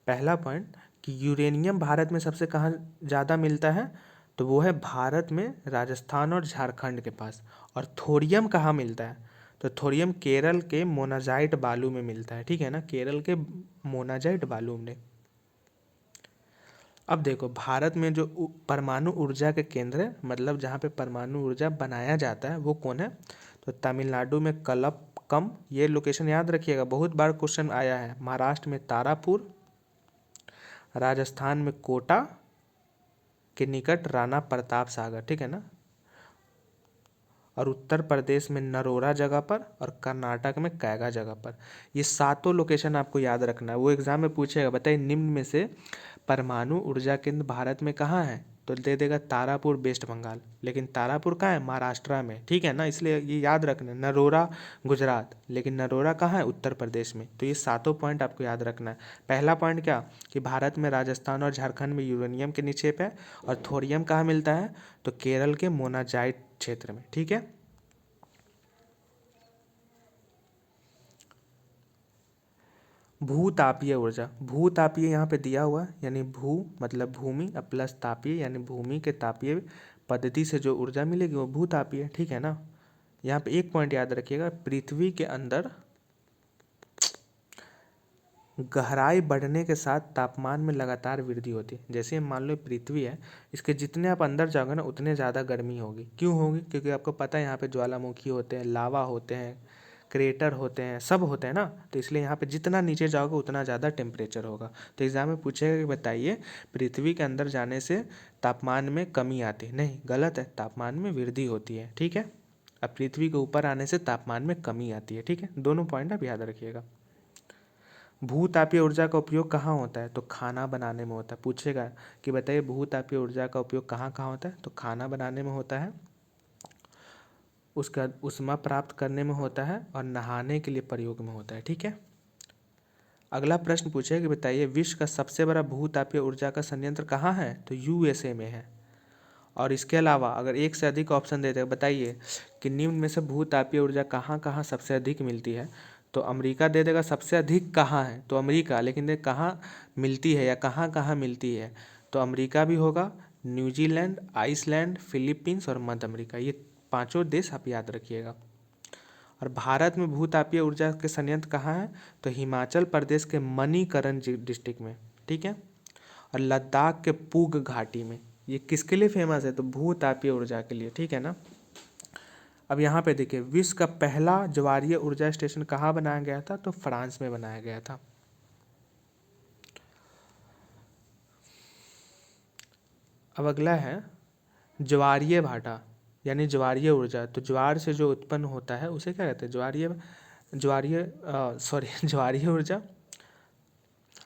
पहला पॉइंट कि यूरेनियम भारत में सबसे कहाँ ज़्यादा मिलता है, तो वो है भारत में राजस्थान और झारखंड के पास। और थोरियम कहाँ मिलता है, तो थोरियम केरल के मोनाजाइट बालू में मिलता है, ठीक है ना, केरल के मोनाजाइट बालू में। अब देखो भारत में जो परमाणु ऊर्जा के केंद्र है, मतलब जहाँ पे परमाणु ऊर्जा बनाया जाता है, वो कौन है, तो तमिलनाडु में कलपकम, ये लोकेशन याद रखिएगा, बहुत बार क्वेश्चन आया है। महाराष्ट्र में तारापुर, राजस्थान में कोटा के निकट राणा प्रताप सागर, ठीक है ना, और उत्तर प्रदेश में नरोरा जगह पर, और कर्नाटक में कैगा जगह पर। ये सातों लोकेशन आपको याद रखना है, वो एग्जाम में पूछेगा, बताइए निम्न में से परमाणु ऊर्जा केंद्र भारत में कहाँ है, तो दे देगा तारापुर वेस्ट बंगाल, लेकिन तारापुर कहाँ है, महाराष्ट्र में, ठीक है ना, इसलिए ये याद रखना। नरोरा गुजरात, लेकिन नरोरा कहाँ है, उत्तर प्रदेश में। तो ये सातों पॉइंट आपको याद रखना है। पहला पॉइंट क्या, कि भारत में राजस्थान और झारखंड में यूरेनियम के निक्षेप है, और थोरियम कहाँ मिलता है, तो केरल के मोनाजाइट क्षेत्र में, ठीक है। भूतापीय ऊर्जा, भूतापीय यहाँ पे दिया हुआ है, यानी भू मतलब भूमि, अब प्लस तापीय यानी भूमि के तापीय पद्धति से जो ऊर्जा मिलेगी वो भूतापीय, ठीक है ना। यहाँ पे एक पॉइंट याद रखिएगा, पृथ्वी के अंदर गहराई बढ़ने के साथ तापमान में लगातार वृद्धि होती है। जैसे मान लो पृथ्वी है, इसके जितने आप अंदर जाओगे ना, उतने ज़्यादा गर्मी होगी। क्यों होगी, क्योंकि आपको पता है यहाँ पे ज्वालामुखी होते हैं, लावा होते हैं, क्रेटर होते हैं, सब होते हैं ना, तो इसलिए यहाँ पे जितना नीचे जाओगे उतना ज़्यादा टेम्परेचर होगा। तो एग्जाम में पूछेगा कि बताइए पृथ्वी के अंदर जाने से तापमान में कमी आती है, नहीं गलत है, तापमान में वृद्धि होती है, ठीक है। अब पृथ्वी के ऊपर आने से तापमान में कमी आती है, ठीक है, दोनों पॉइंट आप याद रखिएगा। भूतापीय ऊर्जा का उपयोग कहाँ होता है, तो खाना बनाने में होता है। पूछेगा कि बताइए भूतापीय ऊर्जा का उपयोग कहाँ कहाँ होता है, तो खाना बनाने में होता है, उसका ऊष्मा प्राप्त करने में होता है और नहाने के लिए प्रयोग में होता है। ठीक है। अगला प्रश्न पूछे कि बताइए विश्व का सबसे बड़ा भूतापीय ऊर्जा का संयंत्र कहाँ है? तो यूएसए में है। और इसके अलावा अगर एक से अधिक ऑप्शन देते हैं, बताइए कि निम्न में से भूतापीय ऊर्जा कहाँ कहाँ सबसे अधिक मिलती है? तो अमेरिका दे देगा सबसे अधिक कहाँ है, तो अमेरिका, लेकिन देख कहाँ मिलती है या कहाँ कहाँ मिलती है, तो अमेरिका भी होगा, न्यूजीलैंड, आइसलैंड, फिलीपींस और मध्य अमेरिका, ये पांचों देश आप याद रखिएगा। और भारत में भूतापीय ऊर्जा के संयंत्र कहाँ है? तो हिमाचल प्रदेश के मणिकरण डिस्ट्रिक्ट में। ठीक है। और लद्दाख के पूग घाटी में। ये किसके लिए फेमस है? तो भूतापीय ऊर्जा के लिए। ठीक है ना। अब यहाँ पे देखिए विश्व का पहला ज्वारीय ऊर्जा स्टेशन कहाँ बनाया गया था? तो फ्रांस में बनाया गया था। अब अगला है ज्वारीय भाटा यानी ज्वारीय ऊर्जा। तो ज्वार से जो उत्पन्न होता है उसे क्या कहते हैं? ज्वारीय ऊर्जा।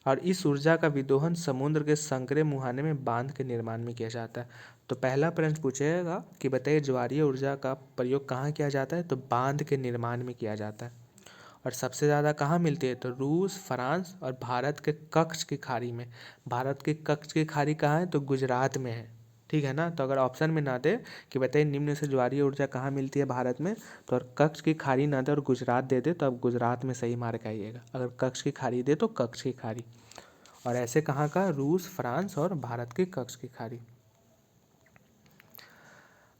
और इस ऊर्जा का विदोहन समुद्र के संकरे मुहाने में बांध के निर्माण में किया जाता है। तो पहला प्रश्न पूछेगा कि बताइए ज्वारीय ऊर्जा का प्रयोग कहाँ किया जाता है? तो बांध के निर्माण में किया जाता है। और सबसे ज़्यादा कहाँ मिलती है? तो रूस, फ्रांस और भारत के कच्छ की खाड़ी में। भारत के कच्छ की खाड़ी कहाँ है? तो गुजरात में है। ठीक है ना। तो अगर ऑप्शन में ना दे कि बताइए निम्न से ज्वारीय ऊर्जा कहाँ मिलती है भारत में, तो अगर कच्छ की खाड़ी ना दे और गुजरात दे दे तो अब गुजरात में सही मार्क आइएगा। अगर कच्छ की खाड़ी दे तो कच्छ की खाड़ी। और ऐसे कहाँ का? रूस, फ्रांस और भारत के कच्छ की खाड़ी।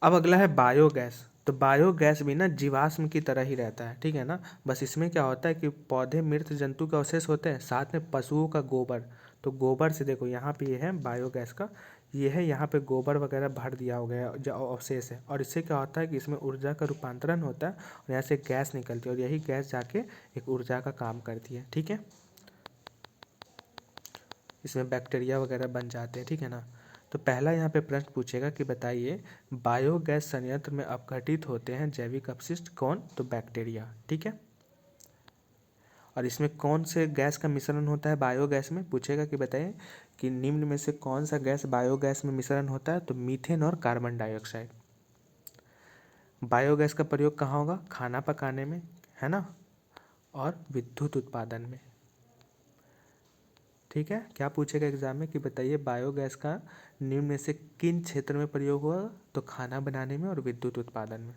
अब अगला है बायोगैस। तो बायोगैस भी ना जीवाश्म की तरह ही रहता है। ठीक है ना। बस इसमें क्या होता है कि पौधे मृत जंतु के अवशेष होते हैं, साथ में पशुओं का गोबर। तो गोबर से देखो यहाँ पे ये है बायोगैस का, ये है यहाँ पे गोबर वगैरह भर दिया हो गया जो अवशेष है। और इससे क्या होता है कि इसमें ऊर्जा का रूपांतरण होता है और यहाँ से गैस निकलती है और यही गैस जाके एक ऊर्जा का काम करती है। ठीक है। इसमें बैक्टीरिया वगैरह बन जाते हैं। ठीक है ना। तो पहला यहाँ पे प्रश्न पूछेगा कि बताइए बायोगैस संयंत्र में अपघटित होते हैं जैविक अपशिष्ट कौन? तो बैक्टीरिया। ठीक है। और इसमें कौन से गैस का मिश्रण होता है बायोगैस में? पूछेगा कि बताइए कि निम्न में से कौन सा गैस बायोगैस में मिश्रण होता है? तो मीथेन और कार्बन डाइऑक्साइड। बायोगैस का प्रयोग कहाँ होगा? खाना पकाने में, है ना, और विद्युत उत्पादन में। ठीक है। क्या पूछेगा एग्जाम में कि बताइए बायोगैस का निम्न में से किन क्षेत्र में प्रयोग हुआ? तो खाना बनाने में और विद्युत उत्पादन में।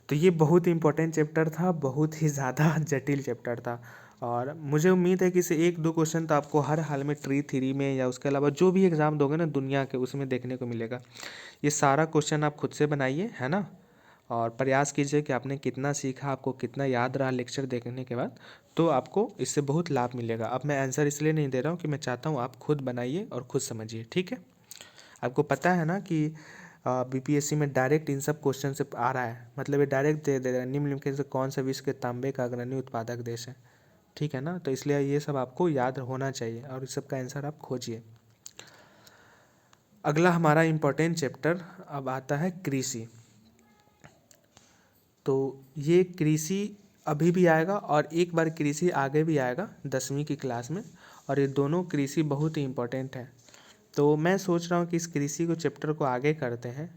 तो ये बहुत ही इंपॉर्टेंट चैप्टर था, बहुत ही ज़्यादा जटिल चैप्टर था। और मुझे उम्मीद है कि इसे एक दो क्वेश्चन तो आपको हर हाल में ट्री थ्री में या उसके अलावा जो भी एग्ज़ाम दोगे ना दुनिया के, उसमें देखने को मिलेगा। ये सारा क्वेश्चन आप खुद से बनाइए, है ना। और प्रयास कीजिए कि आपने कितना सीखा, आपको कितना याद रहा लेक्चर देखने के बाद, तो आपको इससे बहुत लाभ मिलेगा। अब मैं आंसर इसलिए नहीं दे रहा हूँ कि मैं चाहता हूँ आप खुद बनाइए और खुद समझिए। ठीक है। आपको पता है ना कि बीपीएससी में डायरेक्ट इन सब क्वेश्चन से आ रहा है, मतलब ये डायरेक्ट दे रहा है निम्नलिखित से कौन सा विश्व के तांबे का अग्रणी उत्पादक देश है। ठीक है ना। तो इसलिए ये सब आपको याद होना चाहिए और इस सब का आंसर आप खोजिए। अगला हमारा इम्पोर्टेंट चैप्टर अब आता है कृषि। तो ये कृषि अभी भी आएगा और एक बार कृषि आगे भी आएगा 10वीं की क्लास में, और ये दोनों कृषि बहुत ही इम्पोर्टेंट है। तो मैं सोच रहा हूँ कि इस कृषि को चैप्टर को आगे करते हैं,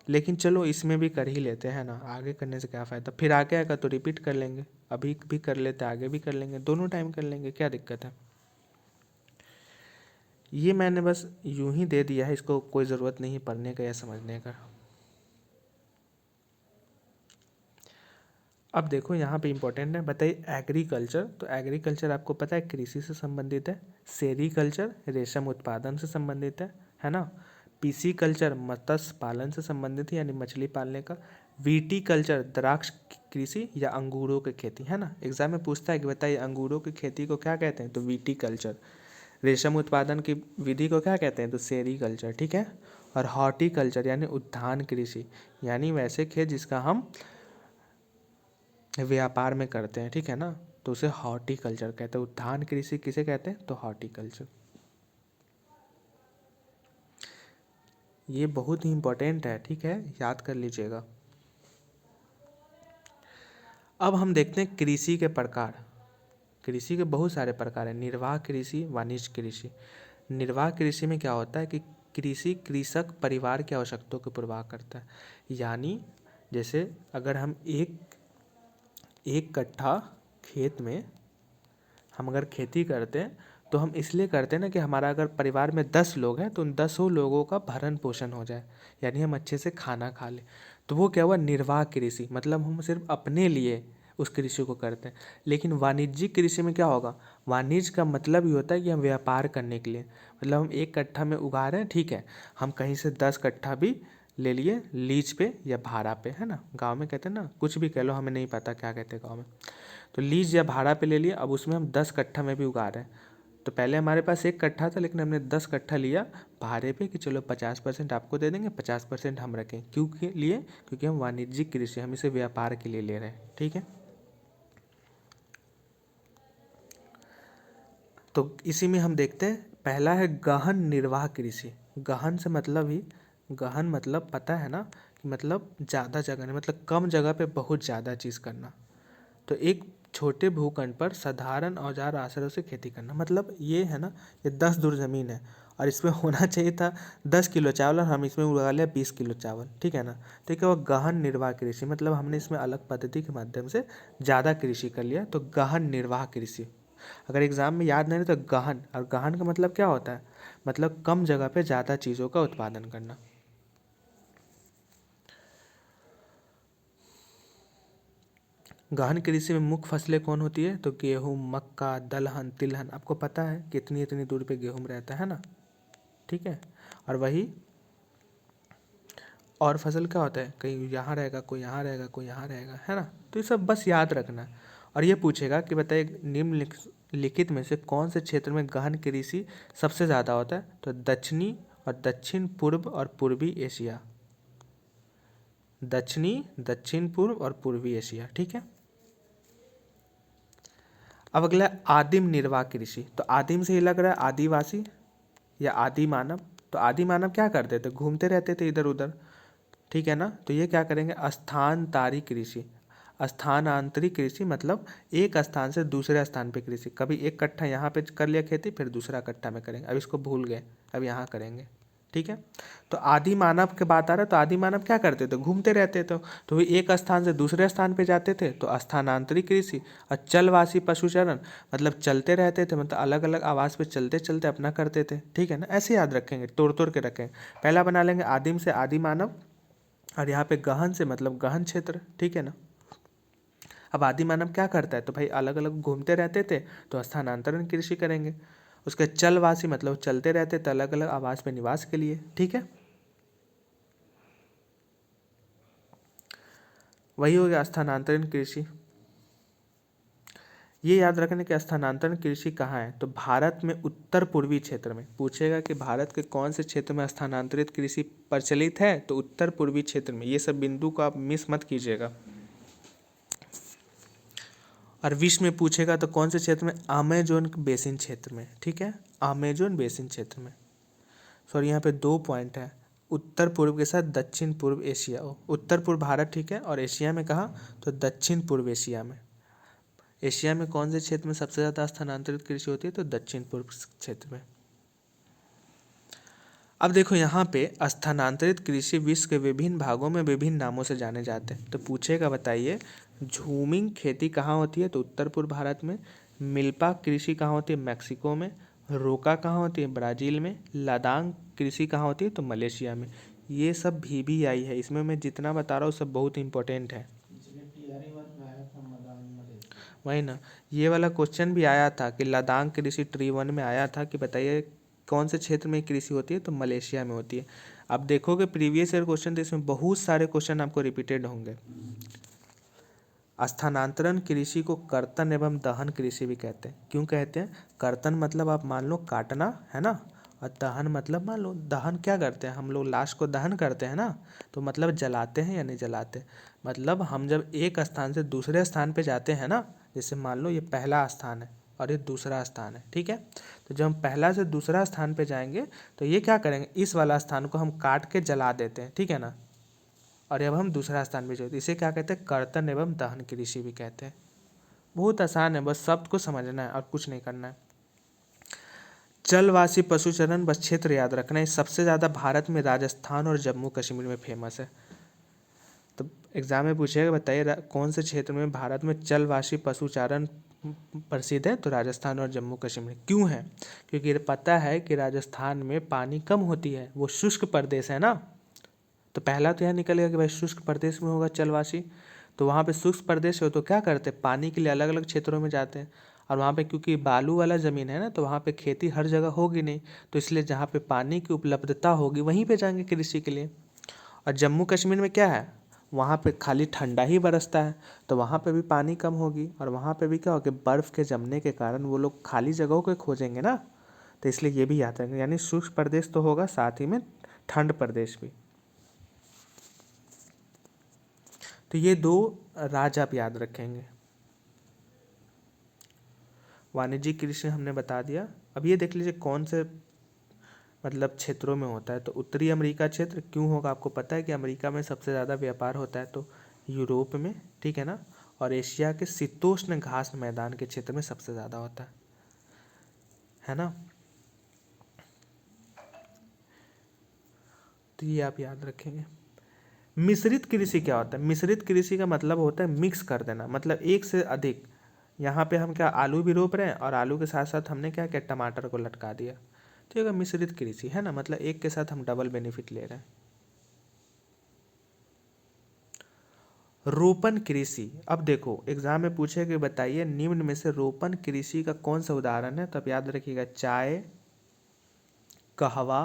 लेकिन चलो इसमें भी कर ही लेते हैं ना, आगे करने से क्या फ़ायदा, फिर आगे आएगा तो रिपीट कर लेंगे। अभी भी कर लेते हैं, आगे भी कर लेंगे, दोनों टाइम कर लेंगे, क्या दिक्कत है। ये मैंने बस यूं ही दे दिया है, इसको कोई ज़रूरत नहीं पढ़ने का या समझने का। अब देखो यहाँ पे इम्पोर्टेंट है, बताइए एग्रीकल्चर। तो एग्रीकल्चर आपको पता है कृषि से संबंधित है। सेरीकल्चर रेशम उत्पादन से संबंधित है ना। पीसीकल्चर मत्स्य पालन से संबंधित है यानी मछली पालने का। विटीकल्चर द्राक्ष कृषि या अंगूरों की खेती, है ना। एग्जाम में पूछता है कि बताइए अंगूरों की खेती को क्या कहते हैं? तो विटीकल्चर। रेशम उत्पादन की विधि को क्या कहते हैं? तो सेरीकल्चर। ठीक है। और हॉर्टिकल्चर यानी उद्यान कृषि, यानी वैसे खेत जिसका हम व्यापार में करते हैं। ठीक है ना। तो उसे हॉर्टिकल्चर कहते हैं। उद्यान कृषि किसे कहते हैं? तो हॉर्टिकल्चर। ये बहुत ही इंपॉर्टेंट है। ठीक है, याद कर लीजिएगा। अब हम देखते हैं कृषि के प्रकार। कृषि के बहुत सारे प्रकार हैं। निर्वाह कृषि, वाणिज्य कृषि। निर्वाह कृषि में क्या होता है कि कृषि कृषक परिवार की आवश्यकताओं को पूर्वाह करता है, यानी जैसे अगर हम एक कट्ठा खेत में हम अगर खेती करते हैं तो हम इसलिए करते हैं ना कि हमारा अगर परिवार में 10 लोग हैं तो उन 10 लोगों का भरण पोषण हो जाए, यानी हम अच्छे से खाना खा लें। तो वो क्या हुआ, निर्वाह कृषि, मतलब हम सिर्फ अपने लिए उस कृषि को करते हैं। लेकिन वाणिज्यिक कृषि में क्या होगा, वाणिज्य का मतलब ये होता है कि हम व्यापार करने के लिए, मतलब हम एक कट्ठा में उगा रहे हैं, ठीक है, हम कहीं से 10 कट्ठा भी ले लिए लीज पे या भाड़ा पे, है ना, गाँव में कहते हैं ना, कुछ भी कह लो, हमें नहीं पता क्या कहते हैं गाँव में। तो लीज या भाड़ा पे ले लिया, अब उसमें हम 10 कट्ठा में भी उगा रहे हैं। तो पहले हमारे पास एक कट्ठा था, लेकिन हमने 10 कट्ठा लिया भाड़े पे कि चलो 50% आपको दे देंगे, 50% हम रखें। क्यों के लिए, क्योंकि हम वाणिज्यिक कृषि, हम इसे व्यापार के लिए ले रहे हैं, ठीक है। तो इसी में हम देखते हैं, पहला है गहन निर्वाह कृषि। गहन से मतलब ही, गहन मतलब पता है ना कि मतलब ज़्यादा जगह नहीं, मतलब कम जगह पे बहुत ज़्यादा चीज़ करना। तो एक छोटे भूखंड पर साधारण औजार आश्रय से खेती करना, मतलब ये है ना, ये 10 धुर जमीन है और इसमें होना चाहिए था 10 किलो चावल और हम इसमें उगा लिया 20 किलो चावल, ठीक है ना। तो क्या हुआ, गहन निर्वाह कृषि, मतलब हमने इसमें अलग पद्धति के माध्यम से ज़्यादा कृषि कर लिया, तो गहन निर्वाह कृषि। अगर एग्जाम में याद नहीं रहे तो गहन, और गहन का मतलब क्या होता है, मतलब कम जगह पे ज़्यादा चीज़ों का उत्पादन करना। गहन कृषि में मुख्य फसलें कौन होती है, तो गेहूँ, मक्का, दलहन, तिलहन, आपको पता है कितनी इतनी दूर पे गेहूँ रहता है ना, ठीक है। और वही और फसल क्या होता है, कहीं यहाँ रहेगा, कोई यहाँ रहेगा, कोई यहाँ रहेगा, है ना। तो ये सब बस याद रखना है। और ये पूछेगा कि बताइए निम्नलिखित में से कौन से क्षेत्र में गहन कृषि सबसे ज़्यादा होता है, तो दक्षिणी और दक्षिण पूर्व और पूर्वी एशिया, दक्षिणी, दक्षिण पूर्व और पूर्वी एशिया, ठीक है। अब अगला है आदिम निर्वाह कृषि। तो आदिम से ही लग रहा है आदिवासी या आदि मानव। तो आदि मानव क्या करते थे, घूमते रहते थे इधर उधर, ठीक है ना। तो ये क्या करेंगे, स्थानांतरी कृषि। स्थानांतरी कृषि मतलब एक स्थान से दूसरे स्थान पे कृषि, कभी एक कट्ठा यहाँ पे कर लिया खेती, फिर दूसरा कट्ठा में करेंगे, अब इसको भूल गए, अब यहाँ करेंगे, ठीक है। तो आदि मानव के बात आ रहा है, तो आदि मानव क्या करते थे, घूमते रहते थे। तो वे एक स्थान से दूसरे स्थान पे जाते थे, तो स्थानांतरी कृषि। और चलवासी पशुचरण, मतलब चलते रहते थे, मतलब अलग अलग आवास पे चलते चलते अपना करते थे, ठीक है ना। ऐसे याद रखेंगे, तोड़ तोड़ के रखें। पहला बना लेंगे आदिम से आदि मानव, और यहाँ पे गहन से मतलब गहन क्षेत्र, ठीक है ना। अब आदि मानव क्या करता है, तो भाई अलग अलग घूमते रहते थे, तो स्थानांतरण कृषि करेंगे। उसके चलवासी मतलब चलते रहते थे अलग अलग आवास पे निवास के लिए, ठीक है। वही हो गया स्थानांतरण कृषि। ये याद रखने कि स्थानांतरण कृषि कहाँ है, तो भारत में उत्तर पूर्वी क्षेत्र में। पूछेगा कि भारत के कौन से क्षेत्र में स्थानांतरित कृषि प्रचलित है, तो उत्तर पूर्वी क्षेत्र में। ये सब बिंदु को आप मिस मत कीजिएगा। और विश्व में पूछेगा तो कौन से क्षेत्र में, अमेजोन बेसिन क्षेत्र में, ठीक है, अमेजोन बेसिन क्षेत्र में। सॉरी, यहाँ पे 2 पॉइंट है, उत्तर पूर्व के साथ दक्षिण पूर्व एशिया। उत्तर पूर्व भारत, ठीक है, और एशिया में कहा, तो दक्षिण पूर्व एशिया में। एशिया में कौन से क्षेत्र में सबसे ज़्यादा स्थानांतरित कृषि होती है, तो दक्षिण पूर्व क्षेत्र में। अब देखो यहाँ पे स्थानांतरित कृषि विश्व के विभिन्न भागों में विभिन्न नामों से जाने जाते हैं। तो पूछेगा बताइए, झूमिंग खेती कहाँ होती है, तो उत्तर पूर्व भारत में। मिल्पा कृषि कहाँ होती है, मैक्सिको में। रोका कहाँ होती है, ब्राज़ील में। लादांग कृषि कहाँ होती है, तो मलेशिया में। ये सब VBI है, इसमें मैं जितना बता रहा हूँ सब बहुत इंपॉर्टेंट है। वही ना, ये वाला क्वेश्चन भी आया था कि लद्दाख कृषि ट्री 1 में आया था कि बताइए कौन से क्षेत्र में कृषि होती है, तो मलेशिया में होती है। अब देखोगे प्रीवियस ईयर क्वेश्चन, तो इसमें बहुत सारे क्वेश्चन आपको रिपीटेड होंगे। स्थानांतरण कृषि को कर्तन एवं दहन कृषि भी कहते हैं। क्यों कहते हैं, कर्तन मतलब आप मान लो काटना, है ना, और दहन मतलब मान लो, दहन क्या करते हैं हम लोग, लाश को दहन करते हैं ना, तो मतलब जलाते हैं या नहीं जलाते। मतलब हम जब एक स्थान से दूसरे स्थान पे जाते हैं ना, जैसे मान लो ये पहला स्थान है और ये दूसरा स्थान है, ठीक है। तो जब हम पहला से दूसरा स्थान पे जाएंगे, तो ये क्या करेंगे, इस वाला स्थान को हम काट के जला देते हैं, ठीक है ना। और अब हम दूसरा स्थान पे जाते, इसे क्या कहते हैं, कर्तन एवं दहन कृषि भी कहते हैं। बहुत आसान है, बस शब्द को समझना है और कुछ नहीं करना है। जलवासी पशुचरण, बस क्षेत्र याद रखना है। सबसे ज़्यादा भारत में राजस्थान और जम्मू कश्मीर में फेमस है। तो एग्जाम में पूछेगा, बताइए कौन से क्षेत्र में भारत में जलवासी पशुचारण प्रसिद्ध है? तो राजस्थान और जम्मू कश्मीर। क्यों है? क्योंकि पता है कि राजस्थान में पानी कम होती है, वो शुष्क प्रदेश है ना। तो पहला तो यह निकलेगा कि भाई शुष्क प्रदेश में होगा जलवासी। तो वहाँ पे शुष्क प्रदेश हो तो क्या करते हैं, पानी के लिए अलग अलग क्षेत्रों में जाते हैं। और वहाँ पे क्योंकि बालू वाला ज़मीन है ना, तो वहाँ पे खेती हर जगह होगी नहीं, तो इसलिए जहाँ पे पानी की उपलब्धता होगी वहीं पे जाएंगे कृषि के लिए। और जम्मू कश्मीर में क्या है, वहाँ पे खाली ठंडा ही बरसता है, तो वहाँ पे भी पानी कम होगी, और वहाँ पे भी क्या होगा, बर्फ़ के जमने के कारण वो लोग खाली जगहों को खोजेंगे ना। तो इसलिए ये भी याद रखेंगे, यानी शुष्क प्रदेश तो होगा, साथ ही में ठंड प्रदेश भी। तो ये दो राज्य आप याद रखेंगे। वाणिज्यिक कृषि हमने बता दिया। अब ये देख लीजिए कौन से मतलब क्षेत्रों में होता है। तो उत्तरी अमेरिका क्षेत्र क्यों होगा, आपको पता है कि अमेरिका में सबसे ज़्यादा व्यापार होता है, तो यूरोप में, ठीक है ना। और एशिया के शीतोष्ण घास मैदान के क्षेत्र में सबसे ज़्यादा होता है ना। तो ये आप याद रखेंगे। मिश्रित कृषि क्या होता है? मिश्रित कृषि का मतलब होता है मिक्स कर देना, मतलब एक से अधिक। यहाँ पे हम क्या आलू भी रोप रहे हैं, और आलू के साथ साथ हमने क्या किया, टमाटर को लटका दिया। ठीक है, मिश्रित कृषि है ना, मतलब एक के साथ हम डबल बेनिफिट ले रहे हैं। रोपण कृषि, अब देखो एग्जाम में पूछे कि बताइए निम्न में से रोपण कृषि का कौन सा उदाहरण है। तो आप याद रखिएगा, चाय, कहवा,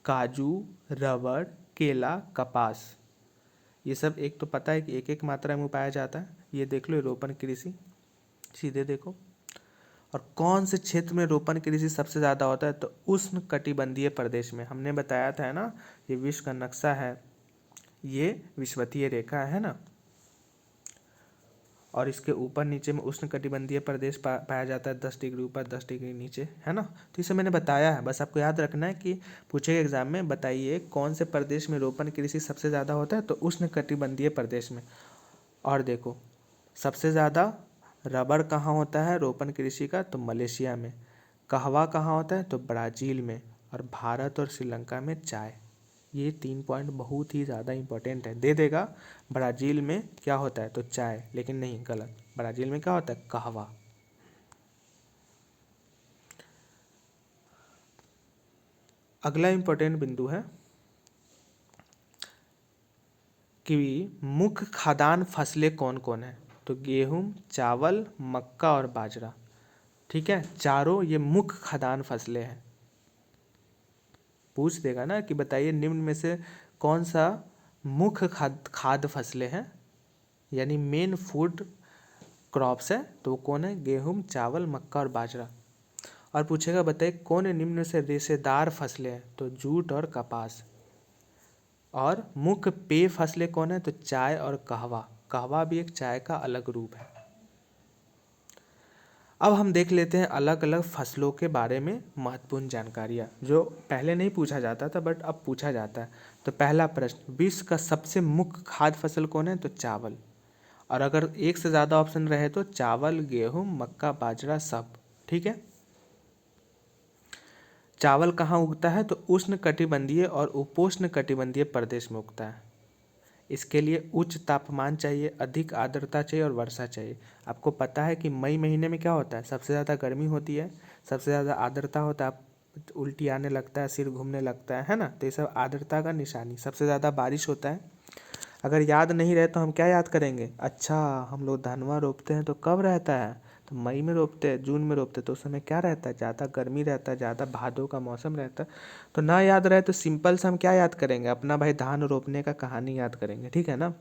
काजू, रबड़, केला, कपास। ये सब एक तो पता है कि एक एक मात्रा में उगाया जाता है, ये देख लो, रोपण कृषि सीधे देखो। और कौन से क्षेत्र में रोपण कृषि सबसे ज़्यादा होता है? तो उष्ण कटिबंधीय प्रदेश में। हमने बताया था ना, ये विश्व का नक्शा है, ये विषुवतीय रेखा है ना, और इसके ऊपर नीचे में उष्ण कटिबंधीय प्रदेश पाया जाता है, 10 डिग्री ऊपर 10 डिग्री नीचे, है ना। तो इसे मैंने बताया है, बस आपको याद रखना है कि पूछेगा एग्जाम में, बताइए कौन से प्रदेश में रोपण कृषि सबसे ज़्यादा होता है? तो उष्ण कटिबंधीय प्रदेश में। और देखो सबसे ज़्यादा रबड़ कहाँ होता है रोपण कृषि का? तो मलेशिया में। कहवा कहाँ होता है? तो ब्राज़ील में। और भारत और श्रीलंका में चाय। ये 3 पॉइंट बहुत ही ज़्यादा इंपॉर्टेंट है। दे देगा ब्राज़ील में क्या होता है, तो चाय, लेकिन नहीं, गलत। ब्राज़ील में क्या होता है? कहवा। अगला इंपॉर्टेंट बिंदु है कि मुख्य खाद्यान्न फसलें कौन कौन है। तो गेहूँ, चावल, मक्का और बाजरा। ठीक है, चारों ये मुख्य खाद्यान्न फसलें हैं। पूछ देगा ना कि बताइए निम्न में से कौन सा मुख्य खाद्य फसलें हैं, यानी मेन फूड क्रॉप्स है, तो वो कौन है? गेहूँ, चावल, मक्का और बाजरा। और पूछेगा बताइए कौन निम्न से रेशेदार फसलें हैं? तो जूट और कपास। और मुख्य पेय फसलें कौन है? तो चाय और कहवा। कहवा भी एक चाय का अलग रूप है। अब हम देख लेते हैं अलग अलग फसलों के बारे में महत्वपूर्ण जानकारियाँ, जो पहले नहीं पूछा जाता था बट अब पूछा जाता है। तो पहला प्रश्न, विश्व का सबसे मुख्य खाद्य फसल कौन है? तो चावल। और अगर एक से ज़्यादा ऑप्शन रहे तो चावल, गेहूँ, मक्का, बाजरा, सब। ठीक है। चावल कहाँ उगता है? तो उष्ण कटिबंधीय और उपोष्ण कटिबंधीय प्रदेश में उगता है। इसके लिए उच्च तापमान चाहिए, अधिक आर्द्रता चाहिए और वर्षा चाहिए। आपको पता है कि मई महीने में क्या होता है? सबसे ज़्यादा गर्मी होती है, सबसे ज़्यादा आर्द्रता होता है, उल्टी आने लगता है, सिर घूमने लगता है ना। तो ये सब आर्द्रता का निशानी। सबसे ज़्यादा बारिश होता है। अगर याद नहीं रहे तो हम क्या याद करेंगे? अच्छा, हम लोग धनवा रोपते हैं तो कब रहता है? तो मई में रोपते हैं, जून में रोपते हैं, तो उस समय क्या रहता है? ज़्यादा गर्मी रहता है, ज़्यादा भादों का मौसम रहता है। तो ना याद रहे तो सिंपल से हम क्या याद करेंगे? अपना भाई धान रोपने का कहानी याद करेंगे, ठीक है ना।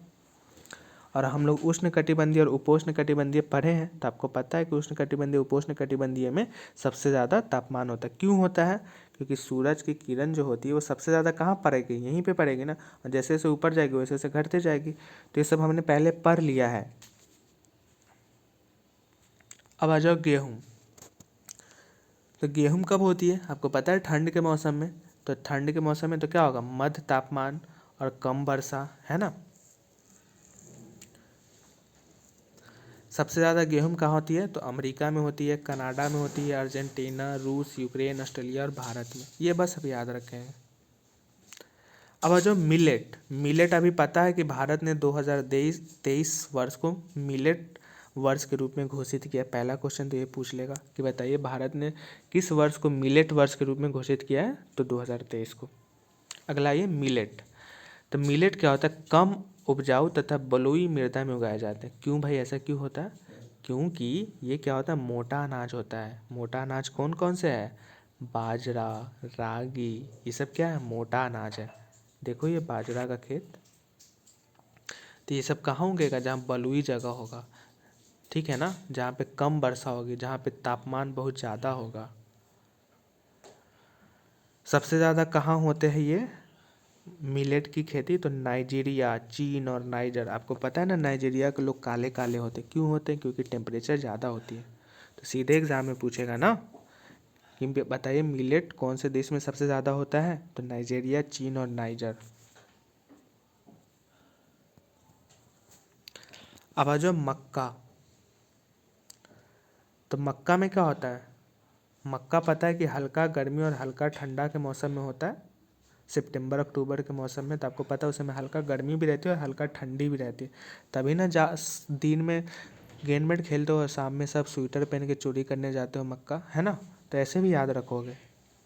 और हम लोग उष्ण कटिबंधीय और उपोष्ण कटिबंधीय पढ़े हैं, तो आपको पता है कि उष्ण कटिबंधीय उपोष्ण कटिबंधीय में सबसे ज़्यादा तापमान होता है। क्यों होता है? क्योंकि सूरज की किरण जो होती है वो सबसे ज़्यादा कहाँ पड़ेगी? यहीं पे पड़ेगी ना, और जैसे जैसे ऊपर जाएगी वैसे वैसे घटते जाएगी। तो ये सब हमने पहले पढ़ लिया है। अब आ जाओ गेहूँ। तो गेहूँ कब होती है? आपको पता है, ठंड के मौसम में। तो ठंड के मौसम में तो क्या होगा? मध्य तापमान और कम वर्षा, है ना। सबसे ज़्यादा गेहूँ कहाँ होती है? तो अमेरिका में होती है, कनाडा में होती है, अर्जेंटीना, रूस, यूक्रेन, ऑस्ट्रेलिया और भारत में। ये बस अब याद रखें। अब जो मिलेट मिलेट अभी पता है कि भारत ने 2023 वर्ष को मिलेट वर्ष के रूप में घोषित किया। पहला क्वेश्चन तो ये पूछ लेगा कि बताइए भारत ने किस वर्ष को मिलेट वर्ष के रूप में घोषित किया है, तो 2023 को। अगला ये मिलेट, तो मिलेट क्या होता है, कम उपजाऊ तथा बलुई मृदा में उगाए जाते हैं। क्यों भाई, ऐसा क्यों होता है? क्योंकि ये क्या होता है, मोटा अनाज होता है। मोटा अनाज कौन कौन से है, बाजरा, रागी, ये सब क्या है, मोटा अनाज है। देखो ये बाजरा का खेत, तो ये सब कहाँ उगेगा, जहाँ बलुई जगह होगा, ठीक है ना, जहाँ पे कम वर्षा होगी, जहाँ पे तापमान बहुत ज़्यादा होगा। सबसे ज़्यादा कहाँ होते हैं ये मिलेट की खेती, तो नाइजीरिया, चीन और नाइजर। आपको पता है ना, नाइजीरिया के लोग काले काले होते, क्यों होते हैं, क्योंकि टेम्परेचर ज़्यादा होती है। तो सीधे एग्जाम में पूछेगा ना कि बताइए मिलेट कौन से देश में सबसे ज़्यादा होता है, तो नाइजीरिया, चीन और नाइजर। अब आ जाओ मक्का, तो मक्का में क्या होता है, मक्का पता है कि हल्का गर्मी और हल्का ठंडा के मौसम में होता है। सितंबर अक्टूबर के मौसम में, तो आपको पता है उसमें हल्का गर्मी भी रहती है और हल्का ठंडी भी रहती है। तभी ना दिन में गेंद बैट खेलते हो और शाम में सब स्वेटर पहन के चोरी करने जाते हो मक्का, है ना। तो ऐसे भी याद रखोगे,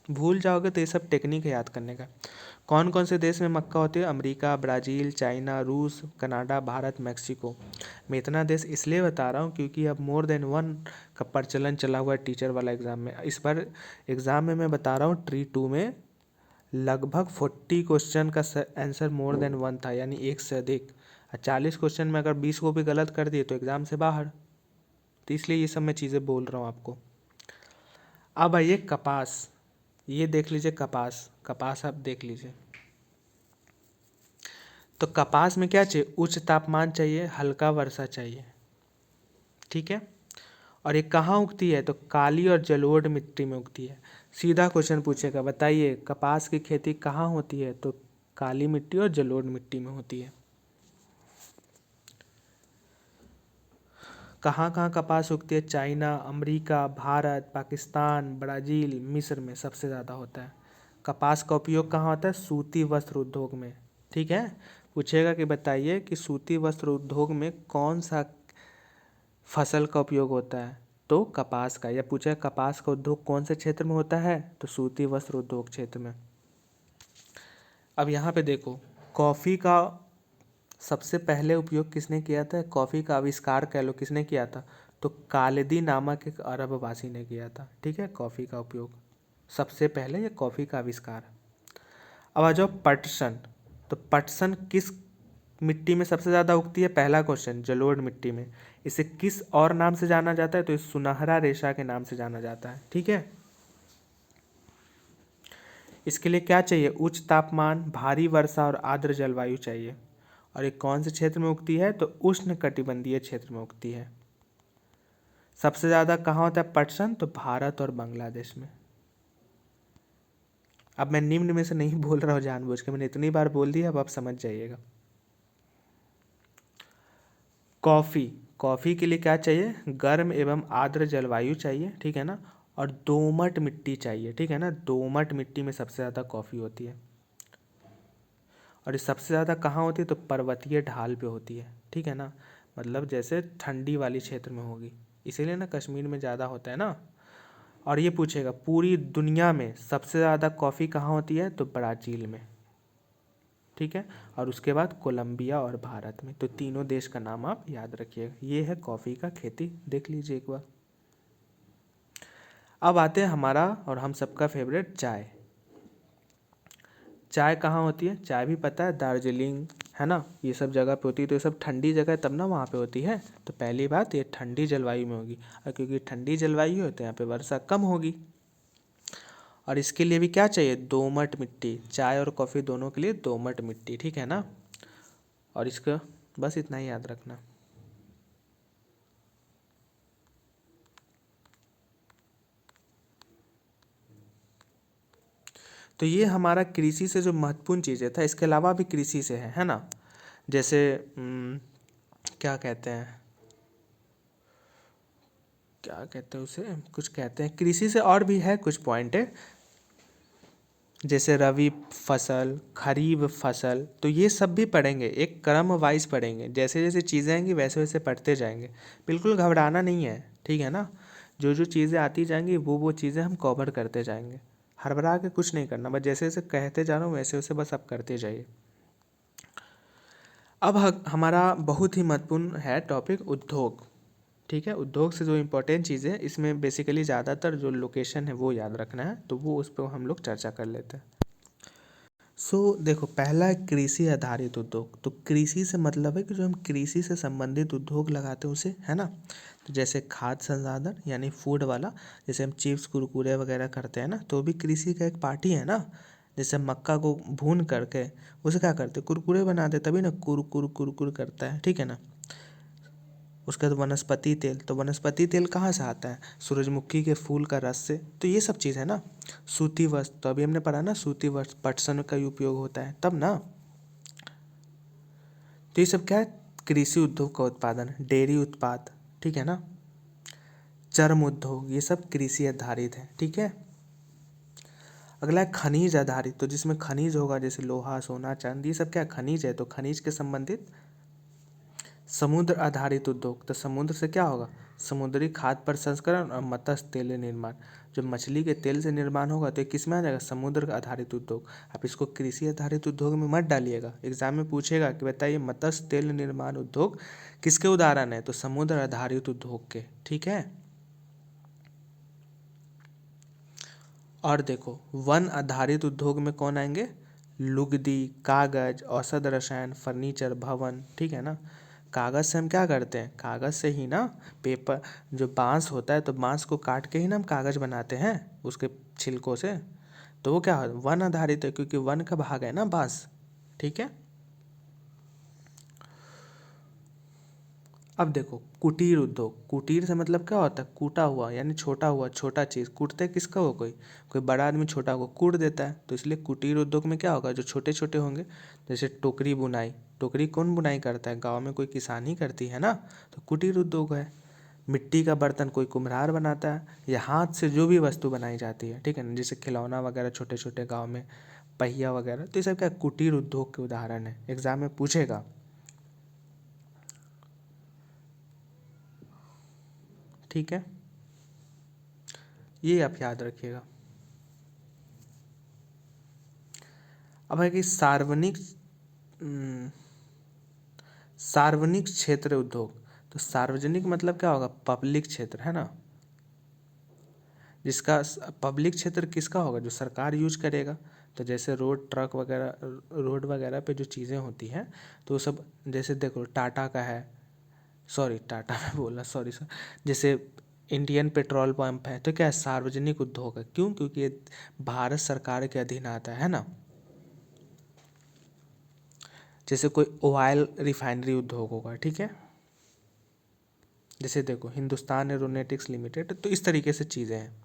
भूल जाओगे तो ये सब टेक्निक है याद करने का। कौन कौन से देश में मक्का होती है, अमेरिका, ब्राज़ील, चाइना, रूस, कनाडा, भारत, मैक्सिको। मैं इतना देश इसलिए बता रहा हूँ क्योंकि अब मोर देन वन का प्रचलन चला हुआ है टीचर वाला एग्ज़ाम में। इस बार एग्ज़ाम में मैं बता रहा हूँ ट्री 2 में लगभग 40 क्वेश्चन का आंसर मोर देन वन था, यानी एक से अधिक। 40 क्वेश्चन में अगर 20 को भी गलत कर दिए तो एग्ज़ाम से बाहर। तो इसलिए ये सब मैं चीज़ें बोल रहा हूँ आपको। अब आइए कपास, ये देख लीजिए कपास, कपास आप देख लीजिए। तो कपास में क्या चाहिए, उच्च तापमान चाहिए, हल्का वर्षा चाहिए, ठीक है। और ये कहाँ उगती है, तो काली और जलोढ़ मिट्टी में उगती है। सीधा क्वेश्चन पूछेगा, बताइए कपास की खेती कहाँ होती है, तो काली मिट्टी और जलोढ़ मिट्टी में होती है। कहाँ कहाँ कपास उगती है, China, America, Bharat, Pakistan, Brazil, मिस्र में सबसे ज़्यादा होता है। कपास का उपयोग कहाँ होता है, सूती वस्त्र उद्योग में, ठीक है। पूछेगा कि बताइए कि सूती वस्त्र उद्योग में कौन सा फसल का उपयोग होता है, तो कपास का। या पूछेगा कपास का उद्योग कौन से क्षेत्र में होता है, तो सूती वस्त्र उद्योग क्षेत्र में। अब यहाँ पे देखो, कॉफ़ी का सबसे पहले उपयोग किसने किया था, कॉफ़ी का आविष्कार कह लो किसने किया था, तो कालिदी नामक एक अरबवासी ने किया था, ठीक है। कॉफ़ी का उपयोग सबसे पहले, ये कॉफ़ी का आविष्कार। अब आ जाओ पटसन, तो पटसन किस मिट्टी में सबसे ज़्यादा उगती है, पहला क्वेश्चन जलोढ़ मिट्टी में। इसे किस और नाम से जाना जाता है, तो इस सुनहरा रेशा के नाम से जाना जाता है, ठीक है। इसके लिए क्या चाहिए, उच्च तापमान, भारी वर्षा और आर्द्र जलवायु चाहिए। और ये कौन से क्षेत्र में उगती है, तो उष्ण कटिबंधीय क्षेत्र में उगती है। सबसे ज़्यादा कहाँ होता है पटसन, तो भारत और बांग्लादेश में। अब मैं निम्न में से नहीं बोल रहा हूँ जानबूझ के, मैंने इतनी बार बोल दिया, अब आप समझ जाइएगा। कॉफ़ी, कॉफ़ी के लिए क्या चाहिए, गर्म एवं आर्द्र जलवायु चाहिए, ठीक है ना। और दोमट मिट्टी चाहिए, ठीक है ना। दोमट मिट्टी में सबसे ज़्यादा कॉफ़ी होती है। और ये सबसे ज़्यादा कहाँ होती है, तो पर्वतीय ढाल पे होती है, ठीक है ना। मतलब जैसे ठंडी वाली क्षेत्र में होगी, इसीलिए ना कश्मीर में ज़्यादा होता है ना। और ये पूछेगा पूरी दुनिया में सबसे ज़्यादा कॉफ़ी कहाँ होती है, तो ब्राज़ील में, ठीक है। और उसके बाद कोलंबिया और भारत में। तो तीनों देश का नाम आप याद रखिएगा। ये है कॉफ़ी का खेती, देख लीजिए एक बार। अब आते हैं हमारा और हम सबका फेवरेट चाय। चाय कहाँ होती है, चाय भी पता है, दार्जिलिंग, है ना, ये सब जगह पे होती है। तो ये सब ठंडी जगह है तब ना वहाँ पे होती है। तो पहली बात, ये ठंडी जलवायु में होगी, और क्योंकि ठंडी जलवायु है तो यहाँ पे वर्षा कम होगी। और इसके लिए भी क्या चाहिए, दोमट मिट्टी। चाय और कॉफ़ी दोनों के लिए दोमट मिट्टी, ठीक है ना। और इसका बस इतना ही याद रखना। तो ये हमारा कृषि से जो महत्वपूर्ण चीज़ें था, इसके अलावा भी कृषि से है ना। जैसे क्या कहते हैं, क्या कहते हैं उसे, कुछ कहते हैं कृषि से, और भी है कुछ पॉइंट है। जैसे रवि फसल, खरीफ फसल, तो ये सब भी पढ़ेंगे, एक क्रम वाइज पढ़ेंगे, जैसे जैसे चीज़ें आएंगी वैसे वैसे पढ़ते जाएंगे। बिल्कुल घबराना नहीं है, ठीक है ना। जो जो चीज़ें आती जाएंगी वो चीज़ें हम कवर करते जाएंगे, हड़बड़ा के कुछ नहीं करना, बस जैसे जैसे कहते जा रहा हूँ वैसे वैसे बस आप करते जाइए। अब हमारा बहुत ही महत्वपूर्ण है टॉपिक उद्योग, ठीक है। उद्योग से जो इम्पोर्टेंट चीज़ है इसमें बेसिकली ज़्यादातर जो लोकेशन है वो याद रखना है, तो वो उस पर हम लोग चर्चा कर लेते हैं। देखो, पहला है कृषि आधारित उद्योग। तो कृषि से मतलब है कि जो हम कृषि से संबंधित उद्योग लगाते हैं उसे, है ना। तो जैसे खाद्य संसाधन यानी फूड वाला, जैसे हम चिप्स कुरकुरे वगैरह करते हैं ना, तो भी कृषि का एक पार्ट ही है ना। जैसे मक्का को भून करके उसे क्या करते, कुरकुरे बनाते, तभी ना कुरकुर कुरकुर करता है, ठीक है ना। उसके बाद वनस्पति तेल, तो वनस्पति तेल कहाँ से आता है, सूरजमुखी के फूल का रस से। तो ये सब चीज़ है ना। सूती वस्त्र, तो अभी हमने पढ़ा ना, सूती वस्त्र पटसन का उपयोग होता है तब ना। तो ये सब क्या है, कृषि उद्योग का उत्पादन, डेयरी उत्पाद, ठीक है ना। चर्म उद्योग, ये सब कृषि आधारित है, ठीक है। अगला है खनिज आधारित, तो जिसमें खनिज होगा, जैसे लोहा सोना चांदी, ये सब क्या खनिज है, तो खनिज के संबंधित। समुद्र आधारित उद्योग, तो समुद्र से क्या होगा, समुद्री खाद्य प्रसंस्करण और मत्स्य तेल निर्माण। जो मछली के तेल से निर्माण होगा तो ये किस में आ जाएगा, समुद्र आधारित उद्योग। आप इसको कृषि आधारित उद्योग में मत डालिएगा, एग्जाम में पूछेगा कि बताइए मत्स्य तेल निर्माण उद्योग किसके उदाहरण है, तो समुद्र आधारित उद्योग के, ठीक है। और देखो, वन आधारित उद्योग में कौन आएंगे, लुगदी, कागज, औषध रसायन, फर्नीचर, भवन, ठीक है ना। कागज से हम क्या करते हैं, कागज से ही ना पेपर, जो बांस होता है तो बांस को काट के ही ना हम कागज बनाते हैं उसके छिलकों से। तो वो क्या है, वन आधारित है, क्योंकि वन का भाग है ना बांस, ठीक है। अब देखो, कुटीर उद्योग, कुटीर से मतलब क्या होता है, कूटा हुआ यानी छोटा हुआ, छोटा चीज़ कूटते किसका हो, कोई कोई बड़ा आदमी छोटा को कूट देता है, तो इसलिए कुटीर उद्योग में क्या होगा, जो छोटे छोटे होंगे। जैसे टोकरी बुनाई, टोकरी कौन बुनाई करता है, गांव में कोई किसान ही करती है ना, तो कुटीर उद्योग है। मिट्टी का बर्तन कोई कुम्हार बनाता है, या हाथ से जो भी वस्तु बनाई जाती है, ठीक है ना, जैसे खिलौना वगैरह छोटे छोटे गाँव में, पहिया वगैरह, तो ये सब क्या कुटीर उद्योग के उदाहरण है, एग्जाम में पूछेगा, ठीक है। ये आप याद रखिएगा। अब है कि अम, सार्वजनिक क्षेत्र उद्योग, तो सार्वजनिक मतलब क्या होगा, पब्लिक क्षेत्र, है ना। जिसका पब्लिक क्षेत्र किसका होगा, जो सरकार यूज करेगा। तो जैसे रोड ट्रक वगैरह, रोड वगैरह पे जो चीज़ें होती हैं, तो सब जैसे देखो टाटा का है, सॉरी टाटा में बोला, सॉरी सर, जैसे इंडियन पेट्रोल पंप है, तो क्या है, सार्वजनिक उद्योग है, क्यों, क्योंकि ये भारत सरकार के अधीन आता है ना। जैसे कोई ऑयल रिफाइनरी उद्योग होगा, ठीक है। जैसे देखो हिंदुस्तान एरोनॉटिक्स लिमिटेड, तो इस तरीके से चीज़ें हैं।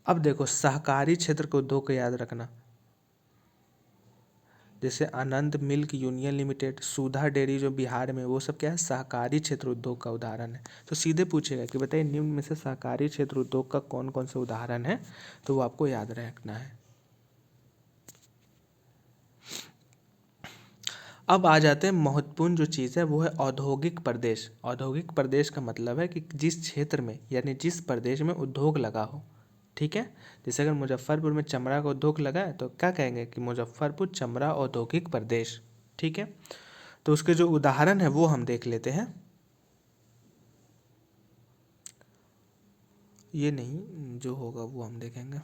अब देखो, सहकारी क्षेत्र के उद्योग को याद रखना, जैसे आनंद मिल्क यूनियन लिमिटेड, सुधा डेयरी जो बिहार में, वो सब क्या है, सहकारी क्षेत्र उद्योग का उदाहरण है। तो सीधे पूछेगा कि बताइए निम्न में से सहकारी क्षेत्र उद्योग का कौन कौन से उदाहरण है, तो वो आपको याद रखना है। अब आ जाते हैं महत्वपूर्ण जो चीज़ है, वो है औद्योगिक प्रदेश। औद्योगिक प्रदेश का मतलब है कि जिस क्षेत्र में यानी जिस प्रदेश में उद्योग लगा हो, ठीक है। जैसे अगर मुजफ्फरपुर में चमड़ा का उद्योग लगा है तो क्या कहेंगे कि मुजफ्फरपुर चमड़ा औद्योगिक प्रदेश, ठीक है। तो उसके जो उदाहरण है वो हम देख लेते हैं। ये नहीं, जो होगा वो हम देखेंगे।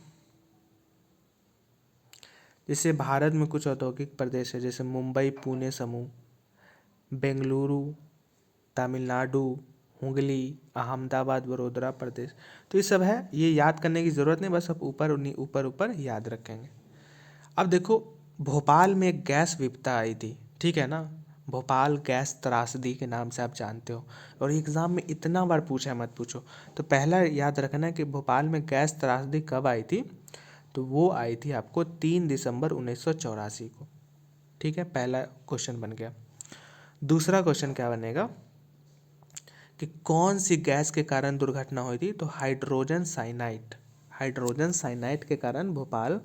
जैसे भारत में कुछ औद्योगिक प्रदेश है, जैसे मुंबई पुणे समूह, बेंगलुरु, तमिलनाडु, हुगली, अहमदाबाद, वडोदरा प्रदेश। तो ये सब है, ये याद करने की ज़रूरत नहीं, बस आप ऊपर ऊपर ऊपर याद रखेंगे। अब देखो, भोपाल में एक गैस विपदा आई थी, ठीक है ना। भोपाल गैस त्रासदी के नाम से आप जानते हो, और एग्ज़ाम में इतना बार पूछा है, मत पूछो। तो पहला याद रखना है कि भोपाल में गैस त्रासदी कब आई थी, तो वो आई थी आपको 3 दिसंबर 1984 को, ठीक है। पहला क्वेश्चन बन गया। दूसरा क्वेश्चन क्या बनेगा कि कौन सी गैस के कारण दुर्घटना हुई थी, तो हाइड्रोजन साइनाइड, हाइड्रोजन साइनाइड के कारण भोपाल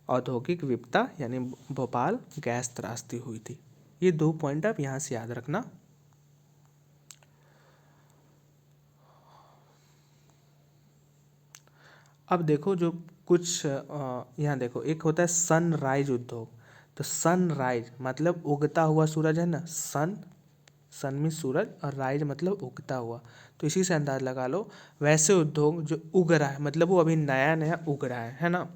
औद्योगिक विपदा यानी भोपाल गैस त्रासदी हुई थी। ये 2 पॉइंट आप यहाँ से याद रखना। अब देखो जो कुछ यहाँ देखो, एक होता है सनराइज उद्योग। तो सनराइज मतलब उगता हुआ सूरज है ना, सन में सूरज और राइज मतलब उगता हुआ, तो इसी से अंदाज लगा लो। वैसे उद्योग जो उग रहा है मतलब वो अभी नया नया उग रहा है ना।